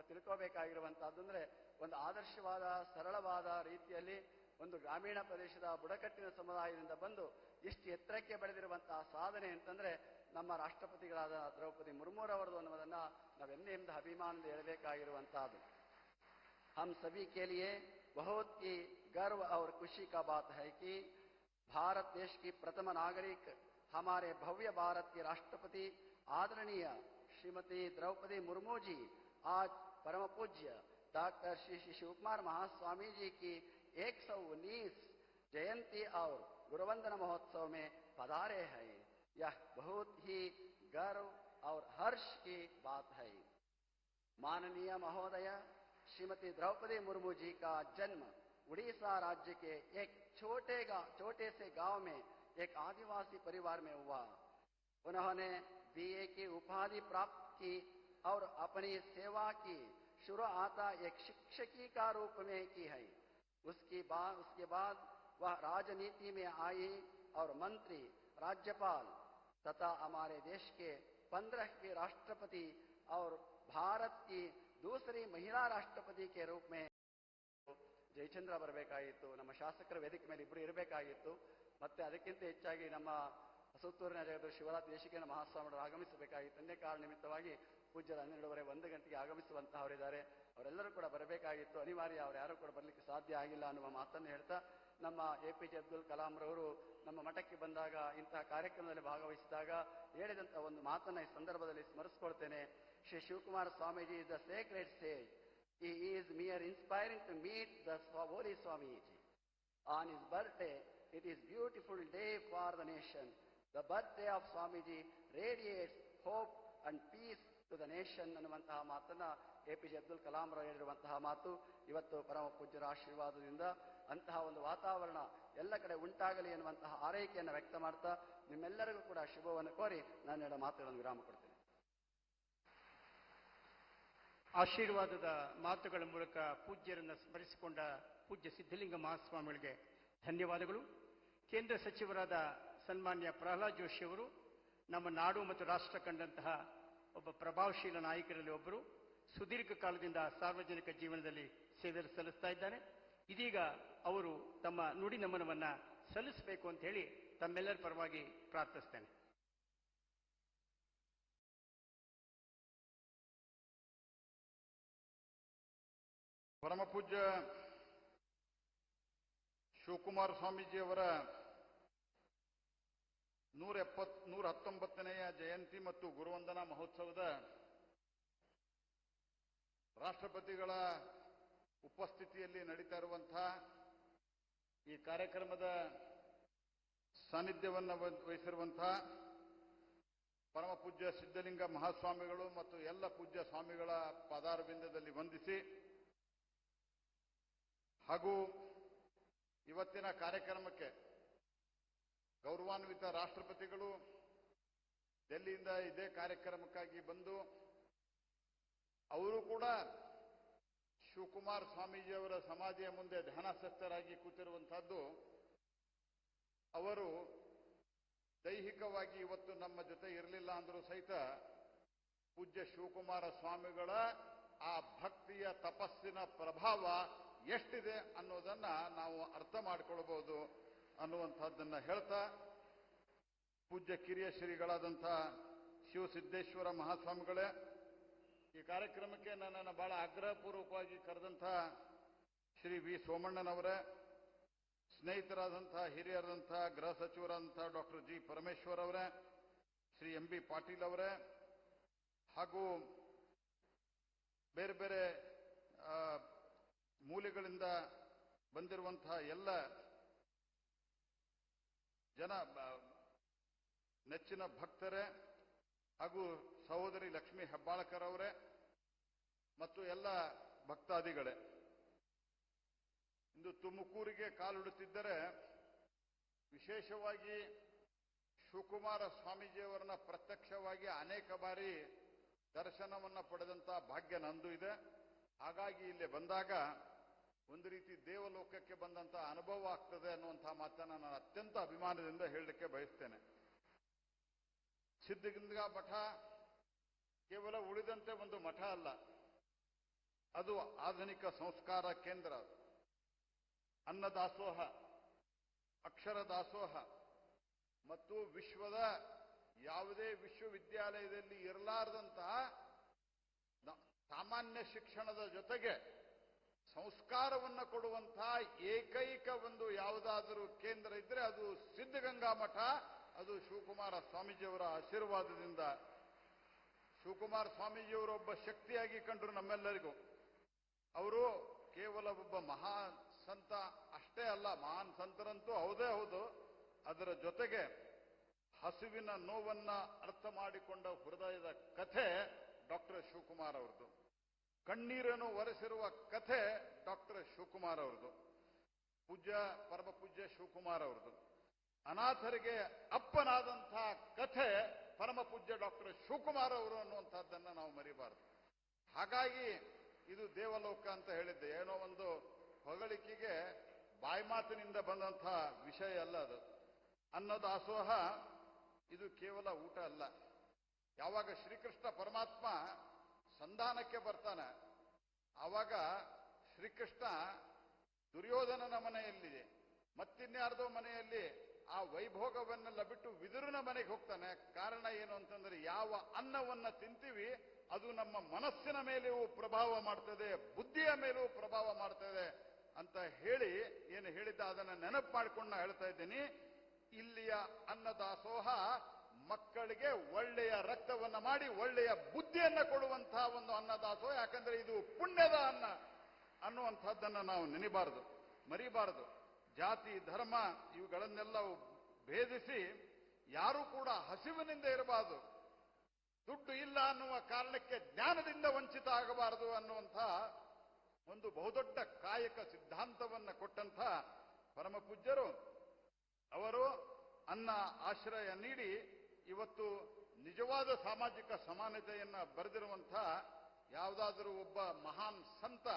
ತಿಳ್ಕೋಬೇಕಾಗಿರುವಂತಹದ್ದು ಅಂದ್ರೆ, ಒಂದು ಆದರ್ಶವಾದ ಸರಳವಾದ ರೀತಿಯಲ್ಲಿ ಒಂದು ಗ್ರಾಮೀಣ ಪ್ರದೇಶದ ಬುಡಕಟ್ಟಿನ ಸಮುದಾಯದಿಂದ ಬಂದು ಎಷ್ಟು ಎತ್ತರಕ್ಕೆ ಬೆಳೆದಿರುವಂತಹ ಸಾಧನೆ ಅಂತಂದ್ರೆ ನಮ್ಮ ರಾಷ್ಟ್ರಪತಿಗಳಾದ ದ್ರೌಪದಿ ಮುರ್ಮುರವರದು ಅನ್ನೋದನ್ನ ನಾವೆನ್ನೆಯಿಂದ ಅಭಿಮಾನದಿಂದ ಹೇಳಬೇಕಾಗಿರುವಂತಹದ್ದು. हम सभी के लिए बहुत ही गर्व और खुशी का बात है कि भारत देश की प्रथम नागरिक हमारे भव्य भारत के राष्ट्रपति आदरणीय श्रीमती द्रौपदी मुर्मू जी आज परम पूज्य डॉक्टर श्री श्री शिवकुमार महास्वामी जी की 119 जयंती और गुरुवंदना महोत्सव में पधारे हैं। यह बहुत ही गर्व और हर्ष की बात है। माननीय महोदय श्रीमती द्रौपदी मुर्मू जी का जन्म उड़ीसा राज्य के एक छोटे से गांव में एक आदिवासी परिवार में हुआ। उन्होंने बीए की उपाधि प्राप्त की और अपनी सेवा की शुरुआत एक शिक्षकी का रूप में की है। उसके बाद वह राजनीति में आई और मंत्री, राज्यपाल तथा हमारे देश के 15वें राष्ट्रपति और भारत की दूसरी महिला राष्ट्रपति के रूप में ಜಯಚಂದ್ರ ಬರಬೇಕಾಗಿತ್ತು। ನಮ್ಮ ಶಾಸಕರ ವೇದಿಕೆ ಮೇಲೆ ಇಬ್ಬರು ಇರಬೇಕಾಗಿತ್ತು। ಮತ್ತೆ ಅದಕ್ಕಿಂತ ಹೆಚ್ಚಾಗಿ ನಮ್ಮ ಸುತ್ತೂರಿನ ಜಗದ್ಗುರು ಶಿವರಾಜ ದೇಶಿಕೇಂದ್ರ ಮಹಾಸ್ವಾಮಿಗಳು ಆಗಮಿಸಬೇಕಾಗಿತ್ತು। ಅದೇ ಕಾರಣ ನಿಮಿತ್ತವಾಗಿ ಪೂಜ್ಯರ 12:30 1 ಗಂಟೆಗೆ ಆಗಮಿಸುವಂತಹವರಿದ್ದಾರೆ, ಅವರೆಲ್ಲರೂ ಕೂಡ ಬರಬೇಕಾಗಿತ್ತು, ಅನಿವಾರ್ಯ, ಅವರು ಯಾರು ಕೂಡ ಬರಲಿಕ್ಕೆ ಸಾಧ್ಯ ಆಗಿಲ್ಲ ಅನ್ನುವ ಮಾತನ್ನು ಹೇಳ್ತಾ, ನಮ್ಮ APJ ಅಬ್ದುಲ್ ಕಲಾಂ ರವರು ನಮ್ಮ ಮಠಕ್ಕೆ ಬಂದಾಗ ಇಂತಹ ಕಾರ್ಯಕ್ರಮದಲ್ಲಿ ಭಾಗವಹಿಸಿದಾಗ ಹೇಳಿದಂಥ ಒಂದು ಮಾತನ್ನ ಈ ಸಂದರ್ಭದಲ್ಲಿ ಸ್ಮರಿಸಿಕೊಳ್ತೇನೆ. Shri Shivakumara Swamiji is the sacred sage. He is mere inspiring to meet the Holy Swamiji. On his birthday, it is beautiful day for the nation. The birthday of Swamiji radiates hope and peace to the nation ಅನ್ನುವಂತಹ ಮಾತನ್ನ APJ ಅಬ್ದುಲ್ ಕಲಾಂ ರವರು ಹೇಳಿರುವಂತಹ ಮಾತು ಇವತ್ತು ಪರಮ ಪೂಜ್ಯರ ಆಶೀರ್ವಾದದಿಂದ ಅಂತಹ ಒಂದು ವಾತಾವರಣ ಎಲ್ಲ ಕಡೆ ಉಂಟಾಗಲಿ ಎನ್ನುವಂತಹ ಆರೈಕೆಯನ್ನು ವ್ಯಕ್ತ ಮಾಡ್ತಾ ನಿಮ್ಮೆಲ್ಲರಿಗೂ ಕೂಡ ಶುಭವನ್ನು ಕೋರಿ ನಾನು ಮಾತುಗಳನ್ನು ವಿರಾಮ ಕೊಡ್ತೇನೆ. ಆಶೀರ್ವಾದದ ಮಾತುಗಳ ಮೂಲಕ ಪೂಜ್ಯರನ್ನು ಸ್ಮರಿಸಿಕೊಂಡ ಪೂಜ್ಯ ಸಿದ್ಧಲಿಂಗ ಮಹಾಸ್ವಾಮಿಗಳಿಗೆ ಧನ್ಯವಾದಗಳು. ಕೇಂದ್ರ ಸಚಿವರಾದ ಸನ್ಮಾನ್ಯ ಪ್ರಹ್ಲಾದ್ ಜೋಶಿ ಅವರು ನಮ್ಮ ನಾಡು ಮತ್ತು ರಾಷ್ಟ್ರ ಕಂಡಂತಹ ಒಬ್ಬ ಪ್ರಭಾವಶೀಲ ನಾಯಕರಲ್ಲಿ ಒಬ್ಬರು. ಸುದೀರ್ಘ ಕಾಲದಿಂದ ಸಾರ್ವಜನಿಕ ಜೀವನದಲ್ಲಿ ಸೇವೆ ಸಲ್ಲಿಸ್ತಾ ಇದ್ದಾರೆ. ಇದೀಗ ಅವರು ತಮ್ಮ ನುಡಿ ನಮನವನ್ನ ಸಲ್ಲಿಸಬೇಕು ಅಂತ ಹೇಳಿ ತಮ್ಮೆಲ್ಲರ ಪರವಾಗಿ ಪ್ರಾರ್ಥಿಸ್ತೇನೆ. ಪರಮ ಪೂಜ್ಯ ಶಿವಕುಮಾರ ಸ್ವಾಮೀಜಿಯವರ 119ನೆಯ ಜಯಂತಿ ಮತ್ತು ಗುರುವಂದನಾ ಮಹೋತ್ಸವದ ರಾಷ್ಟ್ರಪತಿಗಳ ಉಪಸ್ಥಿತಿಯಲ್ಲಿ ನಡೀತಾ ಇರುವಂತಹ ಈ ಕಾರ್ಯಕ್ರಮದ ಸಾನ್ನಿಧ್ಯವನ್ನು ವಹಿಸಿರುವಂತಹ ಪರಮ ಪೂಜ್ಯ ಸಿದ್ಧಲಿಂಗ ಮಹಾಸ್ವಾಮಿಗಳು ಮತ್ತು ಎಲ್ಲ ಪೂಜ್ಯ ಸ್ವಾಮಿಗಳ ಪಾದಾರವಿಂದದಲ್ಲಿ ವಂದಿಸಿ ಹಾಗೂ ಇವತ್ತಿನ ಕಾರ್ಯಕ್ರಮಕ್ಕೆ ಗೌರವಾನ್ವಿತ ರಾಷ್ಟ್ರಪತಿಗಳು ಡೆಲ್ಲಿಯಿಂದ ಇದೇ ಕಾರ್ಯಕ್ರಮಕ್ಕಾಗಿ ಬಂದು ಅವರು ಕೂಡ ಶಿವಕುಮಾರ ಸ್ವಾಮೀಜಿಯವರ ಸಮಾಧಿಯ ಮುಂದೆ ಧ್ಯಾನಾಸಕ್ತರಾಗಿ ಕೂತಿರುವಂತಹದ್ದು, ಅವರು ದೈಹಿಕವಾಗಿ ಇವತ್ತು ನಮ್ಮ ಜೊತೆ ಇರಲಿಲ್ಲ ಅಂದರೂ ಸಹಿತ ಪೂಜ್ಯ ಶಿವಕುಮಾರ ಸ್ವಾಮಿಗಳ ಆ ಭಕ್ತಿಯ ತಪಸ್ಸಿನ ಪ್ರಭಾವ ಎಷ್ಟಿದೆ ಅನ್ನೋದನ್ನ ನಾವು ಅರ್ಥ ಮಾಡಿಕೊಳ್ಬಹುದು ಅನ್ನುವಂಥದ್ದನ್ನ ಹೇಳ್ತಾ, ಪೂಜ್ಯ ಕಿರಿಯ ಶ್ರೀಗಳಾದಂಥ ಶಿವಸಿದ್ದೇಶ್ವರ ಮಹಾಸ್ವಾಮಿಗಳೇ, ಈ ಕಾರ್ಯಕ್ರಮಕ್ಕೆ ನನ್ನನ್ನು ಬಹಳ ಆಗ್ರಹಪೂರ್ವಕವಾಗಿ ಕರೆದಂಥ ಶ್ರೀ ವಿ ಸೋಮಣ್ಣನವರೇ, ಸ್ನೇಹಿತರಾದಂಥ ಹಿರಿಯರಾದಂಥ ಗೃಹ ಸಚಿವರಾದಂಥ ಡಾಕ್ಟರ್ ಜಿ ಪರಮೇಶ್ವರ್ ಅವರೇ, ಶ್ರೀ ಎಂ ಬಿ ಪಾಟೀಲ್ ಅವರೇ, ಹಾಗೂ ಬೇರೆ ಬೇರೆ ಮೂಲೆಗಳಿಂದ ಬಂದಿರುವಂತಹ ಎಲ್ಲ ಜನ ನೆಚ್ಚಿನ ಭಕ್ತರೇ, ಹಾಗೂ ಸಹೋದರಿ ಲಕ್ಷ್ಮೀ ಹೆಬ್ಬಾಳಕರ್ ಅವರೇ ಮತ್ತು ಎಲ್ಲ ಭಕ್ತಾದಿಗಳೇ, ಇಂದು ತುಮಕೂರಿಗೆ ಕಾಲಿಡುತ್ತಿದ್ದರೆ ವಿಶೇಷವಾಗಿ ಶಿವಕುಮಾರ ಸ್ವಾಮೀಜಿಯವರನ್ನ ಪ್ರತ್ಯಕ್ಷವಾಗಿ ಅನೇಕ ಬಾರಿ ದರ್ಶನವನ್ನ ಪಡೆದಂತ ಭಾಗ್ಯ ನಂದು ಇದೆ. ಹಾಗಾಗಿ ಇಲ್ಲಿ ಬಂದಾಗ ಒಂದು ರೀತಿ ದೇವಲೋಕಕ್ಕೆ ಬಂದಂತ ಅನುಭವ ಆಗ್ತದೆ ಅನ್ನುವಂತಹ ಮಾತನ್ನ ನಾನು ಅತ್ಯಂತ ಅಭಿಮಾನದಿಂದ ಹೇಳಲಿಕ್ಕೆ ಬಯಸ್ತೇನೆ. ಸಿದ್ಧಗಂಗಾ ಮಠ ಕೇವಲ ಉಳಿದಂತೆ ಒಂದು ಮಠ ಅಲ್ಲ, ಅದು ಆಧುನಿಕ ಸಂಸ್ಕಾರ ಕೇಂದ್ರ, ಅನ್ನದಾಸೋಹ, ಅಕ್ಷರ ದಾಸೋಹ ಮತ್ತು ವಿಶ್ವದ ಯಾವುದೇ ವಿಶ್ವವಿದ್ಯಾಲಯದಲ್ಲಿ ಇರಲಾರದಂತಹ ಸಾಮಾನ್ಯ ಶಿಕ್ಷಣದ ಜೊತೆಗೆ ಸಂಸ್ಕಾರವನ್ನು ಕೊಡುವಂತಹ ಏಕೈಕ ಒಂದು ಯಾವುದಾದರೂ ಕೇಂದ್ರ ಇದ್ರೆ ಅದು ಸಿದ್ಧಗಂಗಾ ಮಠ. ಅದು ಶಿವಕುಮಾರ ಸ್ವಾಮೀಜಿಯವರ ಆಶೀರ್ವಾದದಿಂದ. ಶಿವಕುಮಾರ ಸ್ವಾಮೀಜಿಯವರು ಒಬ್ಬ ಶಕ್ತಿಯಾಗಿ ಕಂಡರು ನಮ್ಮೆಲ್ಲರಿಗೂ. ಅವರು ಕೇವಲ ಒಬ್ಬ ಮಹಾನ್ ಸಂತ ಅಷ್ಟೇ ಅಲ್ಲ, ಮಹಾನ್ ಸಂತರಂತೂ ಹೌದೇ ಹೌದು. ಅದರ ಜೊತೆಗೆ ಹಸುವಿನ ನೋವನ್ನ ಅರ್ಥ ಮಾಡಿಕೊಂಡ ಹೃದಯದ ಕಥೆ ಡಾಕ್ಟರ್ ಶಿವಕುಮಾರ್ ಅವರದು. ಕಣ್ಣೀರನ್ನು ಒರೆಸಿರುವ ಕಥೆ ಡಾಕ್ಟರ್ ಶಿವಕುಮಾರ್ ಅವರದು, ಪರಮ ಪೂಜ್ಯ ಶಿವಕುಮಾರ್ ಅವರದು. ಅನಾಥರಿಗೆ ಅಪ್ಪನಾದಂತಹ ಕಥೆ ಪರಮ ಪೂಜ್ಯ ಡಾಕ್ಟರ್ ಶಿವಕುಮಾರ್ ಅವರು ಅನ್ನುವಂಥದ್ದನ್ನ ನಾವು ಮರಿಬಾರದು. ಹಾಗಾಗಿ ಇದು ದೇವಲೋಕ ಅಂತ ಹೇಳಿದ್ದೆ, ಏನೋ ಒಂದು ಹೊಗಳಿಕೆಗೆ ಬಾಯ್ಮಾತಿನಿಂದ ಬಂದಂತಹ ವಿಷಯ ಅಲ್ಲ ಅದು. ಅನ್ನದಾಸೋಹ ಇದು ಕೇವಲ ಊಟ ಅಲ್ಲ. ಯಾವಾಗ ಶ್ರೀಕೃಷ್ಣ ಪರಮಾತ್ಮ ಸಂಧಾನಕ್ಕೆ ಬರ್ತಾನೆ, ಆವಾಗ ಶ್ರೀಕೃಷ್ಣ ದುರ್ಯೋಧನನ ಮನೆಯಲ್ಲಿದೆ, ಮತ್ತಿನ್ಯಾರ್ದೋ ಮನೆಯಲ್ಲಿ ಆ ವೈಭೋಗವನ್ನೆಲ್ಲ ಬಿಟ್ಟು ವಿದುರನ ಮನೆಗೆ ಹೋಗ್ತಾನೆ. ಕಾರಣ ಏನು ಅಂತಂದ್ರೆ, ಯಾವ ಅನ್ನವನ್ನ ತಿಂತೀವಿ ಅದು ನಮ್ಮ ಮನಸ್ಸಿನ ಮೇಲೆಯೂ ಪ್ರಭಾವ ಮಾಡ್ತದೆ, ಬುದ್ಧಿಯ ಮೇಲೂ ಪ್ರಭಾವ ಮಾಡ್ತದೆ ಅಂತ ಹೇಳಿ ಏನು ಹೇಳಿದ್ದ ಅದನ್ನ ನೆನಪು ಮಾಡ್ಕೊಂಡು ನಾ ಹೇಳ್ತಾ ಇದ್ದೀನಿ. ಇಲ್ಲಿಯ ಅನ್ನದಾಸೋಹ ಮಕ್ಕಳಿಗೆ ಒಳ್ಳೆಯ ರಕ್ತವನ್ನ ಮಾಡಿ ಒಳ್ಳೆಯ ಬುದ್ಧಿಯನ್ನ ಕೊಡುವಂತಹ ಒಂದು ಅನ್ನದಾಸೋಹ. ಯಾಕಂದ್ರೆ ಇದು ಪುಣ್ಯದ ಅನ್ನ ಅನ್ನುವಂಥದ್ದನ್ನ ನಾವು ನೆನಿಬಾರದು, ಮರಿಬಾರದು. ಜಾತಿ ಧರ್ಮ ಇವುಗಳನ್ನೆಲ್ಲ ಭೇದಿಸಿ ಯಾರೂ ಕೂಡ ಹಸಿವಿನಿಂದ ಇರಬಾರದು, ದುಡ್ಡು ಇಲ್ಲ ಅನ್ನುವ ಕಾರಣಕ್ಕೆ ಜ್ಞಾನದಿಂದ ವಂಚಿತ ಆಗಬಾರದು ಅನ್ನುವಂಥ ಒಂದು ಬಹುದೊಡ್ಡ ಕಾಯಕ ಸಿದ್ಧಾಂತವನ್ನ ಕೊಟ್ಟಂಥ ಪರಮ ಪೂಜ್ಯರು ಅವರು ಅನ್ನ ಆಶ್ರಯ ನೀಡಿ ಇವತ್ತು ನಿಜವಾದ ಸಾಮಾಜಿಕ ಸಮಾನತೆಯನ್ನ ಬರೆದಿರುವಂಥ ಯಾವುದಾದರೂ ಒಬ್ಬ ಮಹಾನ್ ಸಂತ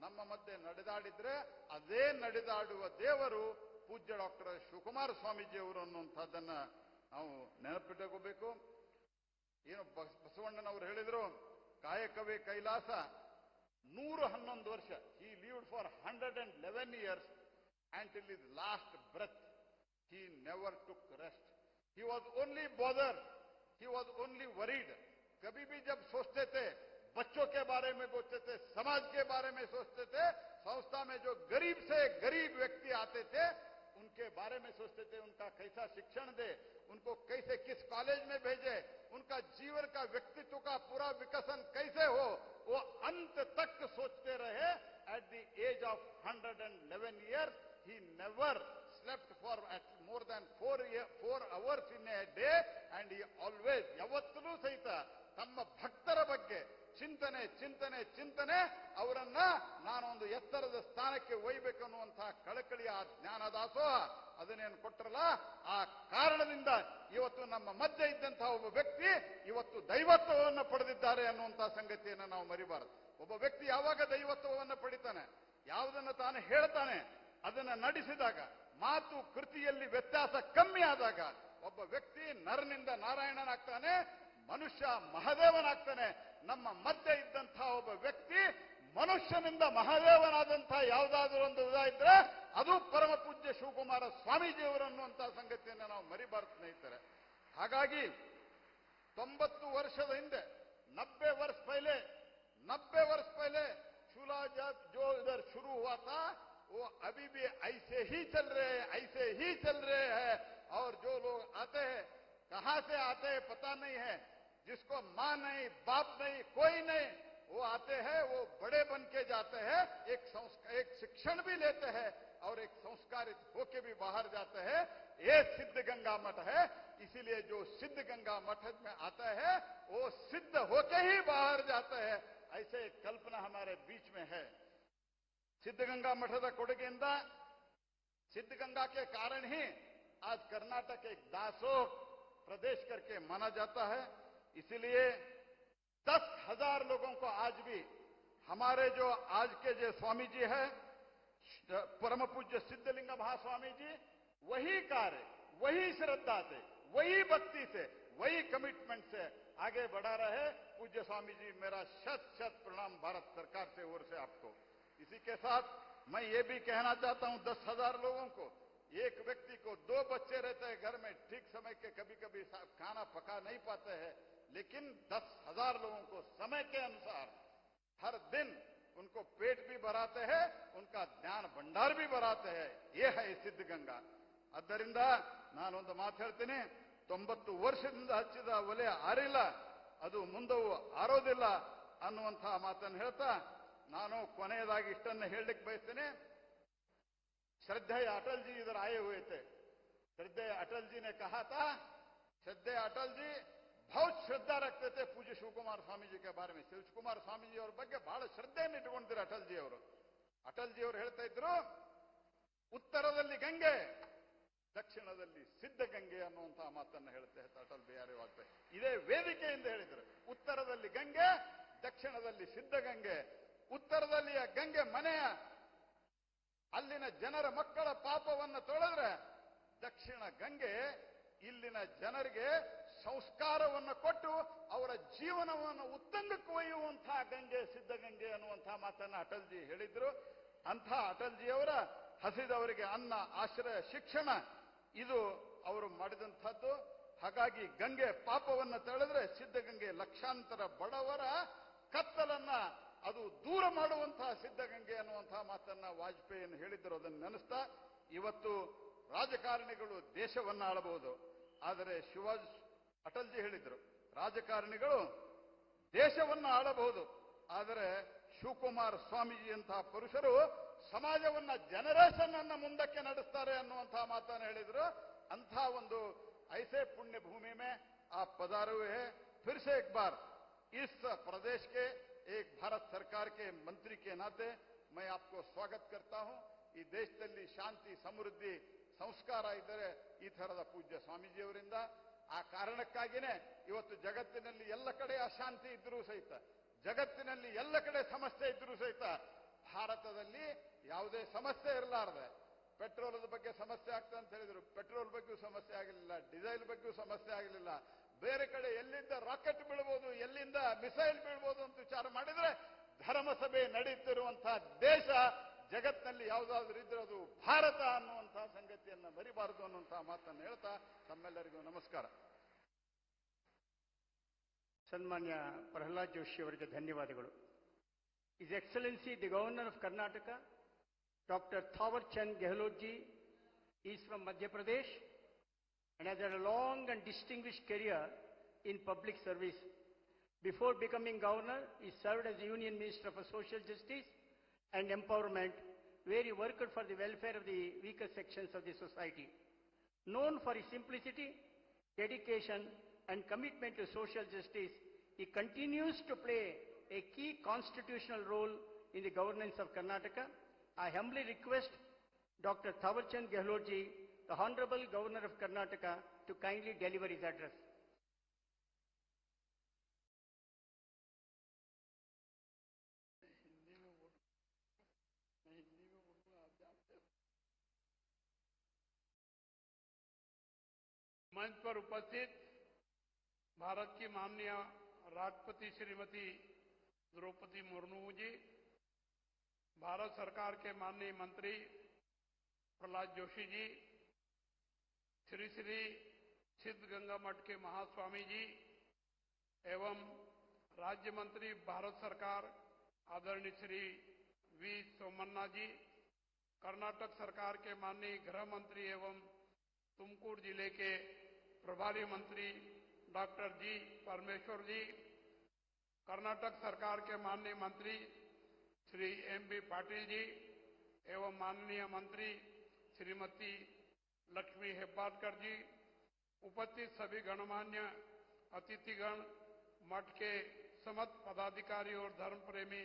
ನಮ್ಮ ಮಧ್ಯೆ ನಡೆದಾಡಿದ್ರೆ ಅದೇ ನಡೆದಾಡುವ ದೇವರು ಪೂಜ್ಯ ಡಾಕ್ಟರ್ ಶಿವಕುಮಾರ ಸ್ವಾಮೀಜಿಯವರು ಅನ್ನುವಂಥದ್ದನ್ನ ನಾವು ನೆನಪಿಟ್ಟುಕೋಬೇಕು. ಏನು ಬಸವಣ್ಣನವರು ಹೇಳಿದ್ರು, ಕಾಯಕವೇ ಕೈಲಾಸ. 111 ವರ್ಷ he lived for 111 years until his last breath. He never took rest. He was only bothered, he was only worried. कभी भी जब सोचते थे बच्चों के बारे में सोचते थे, समाज के बारे में सोचते थे, संस्था में जो गरीब से गरीब व्यक्ति आते थे उनके बारे में सोचते थे, उनका कैसा शिक्षण दे, उनको कैसे किस कॉलेज में भेजे, उनका जीवन का व्यक्तित्व का पूरा विकसन कैसे हो, वो अंत तक सोचते रहे. At the age of 111 years, he never slept for more than 4 hours in a day, and he always ಯಾವತ್ತೂ ಸಹಿತ ತಮ್ಮ ಭಕ್ತರ ಬಗ್ಗೆ ಚಿಂತನೆ ಚಿಂತನೆ ಚಿಂತನೆ, ಅವರನ್ನ ನಾನೊಂದು ಎತ್ತರದ ಸ್ಥಾನಕ್ಕೆ ಒಯ್ಯಬೇಕು ಅನ್ನುವಂತಹ ಕಳಕಳಿಯ ಜ್ಞಾನದಾಸೋಹ ಅದನ್ನೇನು ಕೊಟ್ಟರಲ್ಲ, ಆ ಕಾರಣದಿಂದ ಇವತ್ತು ನಮ್ಮ ಮಧ್ಯೆ ಇದ್ದಂತಹ ಒಬ್ಬ ವ್ಯಕ್ತಿ ಇವತ್ತು ದೈವತ್ವವನ್ನು ಪಡೆದಿದ್ದಾರೆ ಅನ್ನುವಂತಹ ಸಂಗತಿಯನ್ನು ನಾವು ಮರಿಬಾರದು. ಒಬ್ಬ ವ್ಯಕ್ತಿ ಯಾವಾಗ ದೈವತ್ವವನ್ನು ಪಡಿತಾನೆ, ಯಾವುದನ್ನು ತಾನು ಹೇಳ್ತಾನೆ ಅದನ್ನ ನಡೆಸಿದಾಗ, ಮಾತು ಕೃತಿಯಲ್ಲಿ ವ್ಯತ್ಯಾಸ ಕಮ್ಮಿ ಆದಾಗ ಒಬ್ಬ ವ್ಯಕ್ತಿ ನರನಿಂದ ನಾರಾಯಣನಾಗ್ತಾನೆ, ಮನುಷ್ಯ ಮಹಾದೇವನಾಗ್ತಾನೆ. ನಮ್ಮ ಮಧ್ಯೆ ಇದ್ದಂತಹ ಒಬ್ಬ ವ್ಯಕ್ತಿ ಮನುಷ್ಯನಿಂದ ಮಹಾದೇವನಾದಂತಹ ಯಾವುದಾದ್ರೂ ಒಂದು ಇದ್ರೆ ಅದು ಪರಮ ಪೂಜ್ಯ ಶಿವಕುಮಾರ ಸ್ವಾಮೀಜಿಯವರು ಅನ್ನುವಂತಹ ಸಂಗತಿಯನ್ನು ನಾವು ಮರಿಬಾರದು ಸ್ನೇಹಿತರೆ. ಹಾಗಾಗಿ 90 ವರ್ಷದ ಹಿಂದೆ 90 ವರ್ಷ पहले चूल्हा जब जो इधर शुरू हुआ था वो अभी भी ऐसे ही चल रहे हैं और जो लोग आते हैं कहां से आते हैं पता नहीं है, जिसको मां नहीं बाप नहीं कोई नहीं, वो आते हैं, वो बड़े बन के जाते हैं, एक शिक्षण भी लेते हैं और एक संस्कारित होके भी बाहर जाते हैं. ये सिद्ध गंगा मठ है. इसीलिए जो सिद्ध गंगा मठ में आता है वो सिद्ध होके ही बाहर जाता है. ऐसे एक कल्पना हमारे बीच में है. सिद्धगंगा मठದ ಕೊಡುಗೆಯಿಂದ सिद्धगंगा के कारण ही आज कर्नाटक एक दासोह प्रदेश करके माना जाता है. इसीलिए 10,000 लोगों को आज भी हमारे जो आज के जो स्वामी जी है परम पूज्य सिद्धलिंग महास्वामी जी, वही कार्य, वही श्रद्धा से, वही भक्ति से, वही कमिटमेंट से आगे बढ़ा रहे. पूज्य स्वामी जी मेरा शत प्रणाम भारत सरकार से ओर से आपको. इसी के साथ मैं ये भी कहना चाहता हूं 10,000 लोगों को, एक व्यक्ति को 2 बच्चे रहते हैं घर में, ठीक समय के कभी कभी खाना पका नहीं पाते हैं, लेकिन 10,000 लोगों को समय के अनुसार हर दिन उनको पेट भी भराते हैं, उनका ज्ञान भंडार भी भराते हैं. ये है सिद्धगंगा. ಆದ್ದರಿಂದ ನಾನೊಂದು ಮಾತು ಹೇಳ್ತೀನಿ, 90 ವರ್ಷದಿಂದ ಹಚ್ಚಿದ ಒಲೆ ಆರಿಲ್ಲ, ಅದು ಮುಂದವೂ ಆರೋದಿಲ್ಲ ಅನ್ನುವಂತಹ ಮಾತನ್ನು ಹೇಳ್ತಾ ನಾನು ಕೊನೆಯದಾಗಿ ಇಷ್ಟನ್ನು ಹೇಳಲಿಕ್ಕೆ ಬಯಸ್ತೇನೆ. श्रद्धेय अटल जी इधर आए हुए थे. श्रद्धेय अटल जी ने कहा था, श्रद्धेय अटल जी बहुत श्रद्धा रखते थे पूज्य शिवकुमार स्वामी जी के बारे में. ಶಿವಕುಮಾರ ಸ್ವಾಮೀಜಿ ಅವರ ಬಗ್ಗೆ ಬಹಳ ಶ್ರದ್ಧೆಯನ್ನು ಇಟ್ಟುಕೊಂಡಿದ್ರು ಅಟಲ್ ಜಿ ಅವರು. ಅಟಲ್ ಜಿ ಅವರು ಹೇಳ್ತಾ ಇದ್ರು, ಉತ್ತರದಲ್ಲಿ ಗಂಗೆ, ದಕ್ಷಿಣದಲ್ಲಿ ಸಿದ್ಧಗಂಗೆ ಅನ್ನುವಂತಹ ಮಾತನ್ನು ಹೇಳುತ್ತೆ ಅಟಲ್ ಬಿಹಾರಿ ವಾಜಪೇಯಿ. ಇದೇ ವೇದಿಕೆಯಿಂದ ಹೇಳಿದ್ರು, ಉತ್ತರದಲ್ಲಿ ಗಂಗೆ, ದಕ್ಷಿಣದಲ್ಲಿ ಸಿದ್ಧಗಂಗೆ. ಉತ್ತರದಲ್ಲಿಯ ಗಂಗೆ ಮನೆಯ ಅಲ್ಲಿನ ಜನರ ಮಕ್ಕಳ ಪಾಪವನ್ನು ತೊಳೆದ್ರೆ, ದಕ್ಷಿಣ ಗಂಗೆ ಇಲ್ಲಿನ ಜನರಿಗೆ ಸಂಸ್ಕಾರವನ್ನು ಕೊಟ್ಟು ಅವರ ಜೀವನವನ್ನು ಉತ್ತಂಗಕ್ಕೆ ಒಯ್ಯುವಂತಹ ಗಂಗೆ ಸಿದ್ಧಗಂಗೆ ಅನ್ನುವಂತಹ ಮಾತನ್ನು ಅಟಲ್ಜಿ ಹೇಳಿದ್ರು. ಅಂಥ ಅಟಲ್ಜಿಯವರ ಹಸಿದವರಿಗೆ ಅನ್ನ, ಆಶ್ರಯ, ಶಿಕ್ಷಣ ಇದು ಅವರು ಮಾಡಿದಂಥದ್ದು. ಹಾಗಾಗಿ ಗಂಗೆ ಪಾಪವನ್ನು ತೊಳೆದ್ರೆ ಸಿದ್ಧಗಂಗೆ ಲಕ್ಷಾಂತರ ಬಡವರ ಕತ್ತಲನ್ನ ಅದು ದೂರ ಮಾಡುವಂತಹ ಸಿದ್ಧಗಂಗೆ ಅನ್ನುವಂತಹ ಮಾತನ್ನ ವಾಜಪೇಯಿಯನ್ನು ಹೇಳಿದ್ರು. ಅದನ್ನು ನೆನೆಸ್ತಾ ಇವತ್ತು ರಾಜಕಾರಣಿಗಳು ದೇಶವನ್ನ ಆಳಬಹುದು, ಆದರೆ ಅಟಲ್ಜಿ ಹೇಳಿದ್ರು, ರಾಜಕಾರಣಿಗಳು ದೇಶವನ್ನ ಆಳಬಹುದು, ಆದರೆ ಶಿವಕುಮಾರ ಸ್ವಾಮೀಜಿಯಂತಹ ಪುರುಷರು ಸಮಾಜವನ್ನ, ಜನರೇಷನ್ ಅನ್ನ ಮುಂದಕ್ಕೆ ನಡೆಸ್ತಾರೆ ಅನ್ನುವಂತಹ ಮಾತನ್ನು ಹೇಳಿದ್ರು. ಅಂಥ ಒಂದು ಐಸೆ ಪುಣ್ಯ ಭೂಮಿ में आप पधारे हुए हैं. फिर से एक बार इस प्रदेश के एक भारत सरकार के मंत्री के नाते मैं आपको स्वागत करता हूं. ಈ ದೇಶದಲ್ಲಿ ಶಾಂತಿ, ಸಮೃದ್ಧಿ, ಸಂಸ್ಕಾರ ಇದ್ದರೆ ಈ ತರದ ಪೂಜ್ಯ ಸ್ವಾಮೀಜಿಯವರಿಂದ. ಆ ಕಾರಣಕ್ಕಾಗಿನೇ ಇವತ್ತು ಜಗತ್ತಿನಲ್ಲಿ ಎಲ್ಲ ಕಡೆ ಅಶಾಂತಿ ಇದ್ರೂ ಸಹಿತ, ಜಗತ್ತಿನಲ್ಲಿ ಎಲ್ಲ ಕಡೆ ಸಮಸ್ಯೆ ಇದ್ರೂ ಸಹಿತ, ಭಾರತದಲ್ಲಿ ಯಾವುದೇ ಸಮಸ್ಯೆ ಇರಲಾರದೆ, ಪೆಟ್ರೋಲದ ಬಗ್ಗೆ ಸಮಸ್ಯೆ ಆಗ್ತದೆ ಅಂತ ಹೇಳಿದ್ರು, ಪೆಟ್ರೋಲ್ ಬಗ್ಗೆಯೂ ಸಮಸ್ಯೆ ಆಗಲಿಲ್ಲ, ಡೀಸೆಲ್ ಬಗ್ಗೆಯೂ ಸಮಸ್ಯೆ ಆಗಲಿಲ್ಲ. ಬೇರೆ ಕಡೆ ಎಲ್ಲಿಂದ ರಾಕೆಟ್ ಬೀಳ್ಬೋದು, ಎಲ್ಲಿಂದ ಮಿಸೈಲ್ ಬೀಳ್ಬೋದು ಅಂತ ವಿಚಾರ ಮಾಡಿದ್ರೆ, ಧರ್ಮಸಭೆ ನಡೆಯುತ್ತಿರುವಂತಹ ದೇಶ ಜಗತ್ತಿನಲ್ಲಿ ಯಾವುದಾದ್ರೂ ಇದ್ರೆ ಅದು ಭಾರತ ಅನ್ನುವಂತಹ ಸಂಗತಿಯನ್ನ ಮರಿಬಾರದು ಅನ್ನುವಂತಹ ಮಾತನ್ನು ಹೇಳ್ತಾ ತಮ್ಮೆಲ್ಲರಿಗೂ ನಮಸ್ಕಾರ. ಸನ್ಮಾನ್ಯ ಪ್ರಹ್ಲಾದ್ ಜೋಶಿ ಅವರಿಗೆ ಧನ್ಯವಾದಗಳು. His Excellency the Governor of Karnataka, Dr. Thawar Chand Gehlot ji is from Madhya Pradesh and has had a long and distinguished career in public service. Before becoming governor, he served as the Union Minister for Social Justice and Empowerment, where he worked for the welfare of the weaker sections of the society. Known for his simplicity, dedication, and commitment to social justice, he continues to play a key constitutional role in the governance of Karnataka. I humbly request Dr. Thawar Chand Gehlot ji, the Honorable Governor of Karnataka, to kindly deliver his address. मंच पर उपस्थित भारत की माननीय राष्ट्रपति श्रीमती द्रौपदी मुर्मू जी, भारत सरकार के माननीय मंत्री प्रहलाद जोशी जी, श्री श्री सिद्धगंगा मठ के महास्वामी जी एवं राज्य मंत्री भारत सरकार आदरणीय श्री वी सोमन्ना जी, कर्नाटक सरकार के माननीय गृह मंत्री एवं तुमकुर जिले के प्रभारी मंत्री डॉक्टर जी परमेश्वर जी, कर्नाटक सरकार के माननीय मंत्री श्री एम.बी. पाटिल जी एवं माननीय मंत्री श्रीमती लक्ष्मी हेब्बारकर जी, उपस्थित सभी गणमान्य अतिथिगण, मठ के समस्त पदाधिकारी और धर्म प्रेमी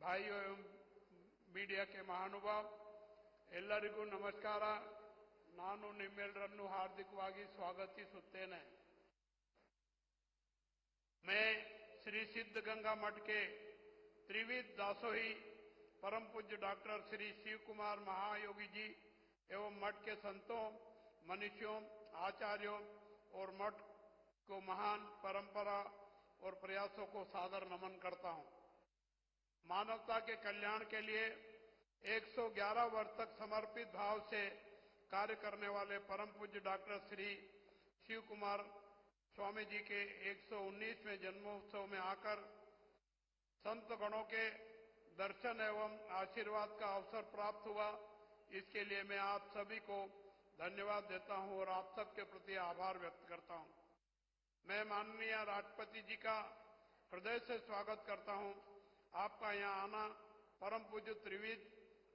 भाइयों एवं मीडिया के महानुभाव, ಎಲ್ಲರಿಗೂ ನಮಸ್ಕಾರ. ನಾನು ನಿಮ್ಮೆಲ್ಲರನ್ನು ಹಾರ್ದಿಕವಾಗಿ ಸ್ವಾಗತಿಸುತ್ತೇನೆ. मैं श्री सिद्धगंगा मठ के त्रिविध दासोही परम पूज्य डॉक्टर श्री शिव कुमार महायोगी जी एवं मठ के संतों, मनुष्यों, आचार्यों और मठ को महान परंपरा और प्रयासों को सादर नमन करता हूं. मानवता के कल्याण के लिए 111 वर्ष तक समर्पित भाव से कार्य करने वाले परम पूज्य डॉक्टर श्री शिव कुमार स्वामी जी के 119वें जन्मोत्सव में आकर संत गणों के दर्शन एवं आशीर्वाद का अवसर प्राप्त हुआ. इसके लिए मैं आप सभी को धन्यवाद देता हूं और आप सबके प्रति आभार व्यक्त करता हूं. मैं माननीय राष्ट्रपति जी का हृदय से स्वागत करता हूं. आपका यहां आना परम पूज्य त्रिविद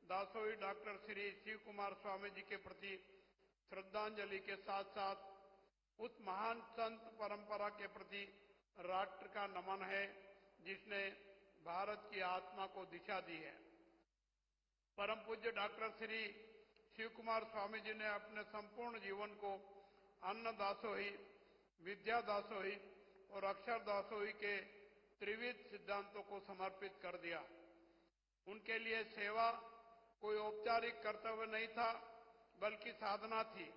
दासोही डॉक्टर श्री शिव कुमार स्वामी जी के प्रति श्रद्धांजलि के साथ साथ उस महान संत परंपरा के प्रति राष्ट्र का नमन है जिसने भारत की आत्मा को दिशा दी है। परम पूज्य डॉक्टर श्री शिव कुमार स्वामी जी ने अपने संपूर्ण जीवन को अन्न दासोही, विद्या दासोही और अक्षर दासोही के त्रिविध सिद्धांतों को समर्पित कर दिया। उनके लिए सेवा कोई औपचारिक कर्तव्य नहीं था बल्कि साधना थी।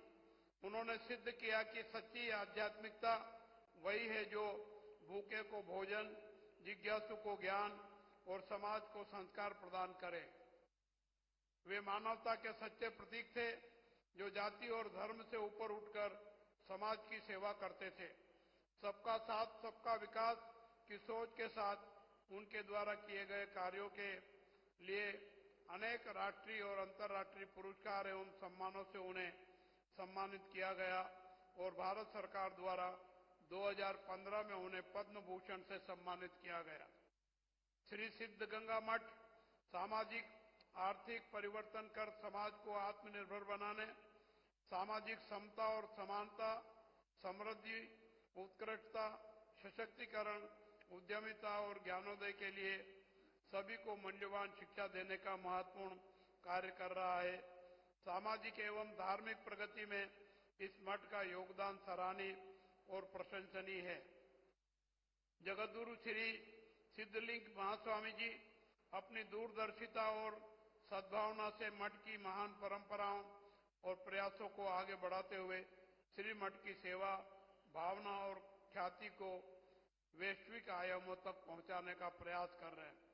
उन्होंने सिद्ध किया कि सच्ची आध्यात्मिकता वही है जो भूखे को भोजन, जिज्ञासु को ज्ञान और समाज को संस्कार प्रदान करे। वे मानवता के सच्चे प्रतीक थे जो जाति और धर्म से ऊपर उठकर समाज की सेवा करते थे। सबका साथ सबका विकास की सोच के साथ उनके द्वारा किए गए कार्यों के लिए अनेक राष्ट्रीय और अंतर्राष्ट्रीय पुरस्कार एवं सम्मानों से उन्हें सम्मानित किया गया और भारत सरकार द्वारा 2015 में उन्हें पद्म भूषण से सम्मानित किया गया। श्री सिद्धगंगा मठ सामाजिक आर्थिक परिवर्तन कर समाज को आत्मनिर्भर बनाने, सामाजिक समता और समानता, समृद्धि, उत्कृष्टता, सशक्तिकरण, उद्यमिता और ज्ञानोदय के लिए सभी को मूल्यवान शिक्षा देने का महत्वपूर्ण कार्य कर रहा है। सामाजिक एवं धार्मिक प्रगति में इस मठ का योगदान सराहनीय और प्रशंसनीय है। जगद्गुरु श्री सिद्धलिंग महास्वामी जी अपनी दूरदर्शिता और सद्भावना से मठ की महान परंपराओं और प्रयासों को आगे बढ़ाते हुए श्री मठ की सेवा, भावना और ख्याति को वैश्विक आयामों तक पहुंचाने का प्रयास कर रहे हैं।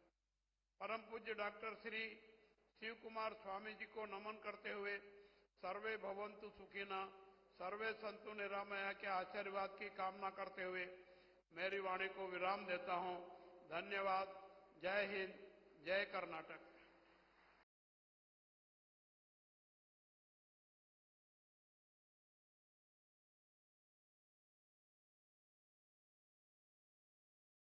परम पूज्य डॉक्टर श्री शिव कुमार स्वामी जी को नमन करते हुए सर्वे भवन्तु सुखिना, सर्वे सन्तु निरामया के आशीर्वाद की कामना करते हुए मेरी वाणी को विराम देता हूं। धन्यवाद। जय हिंद, जय कर्नाटक।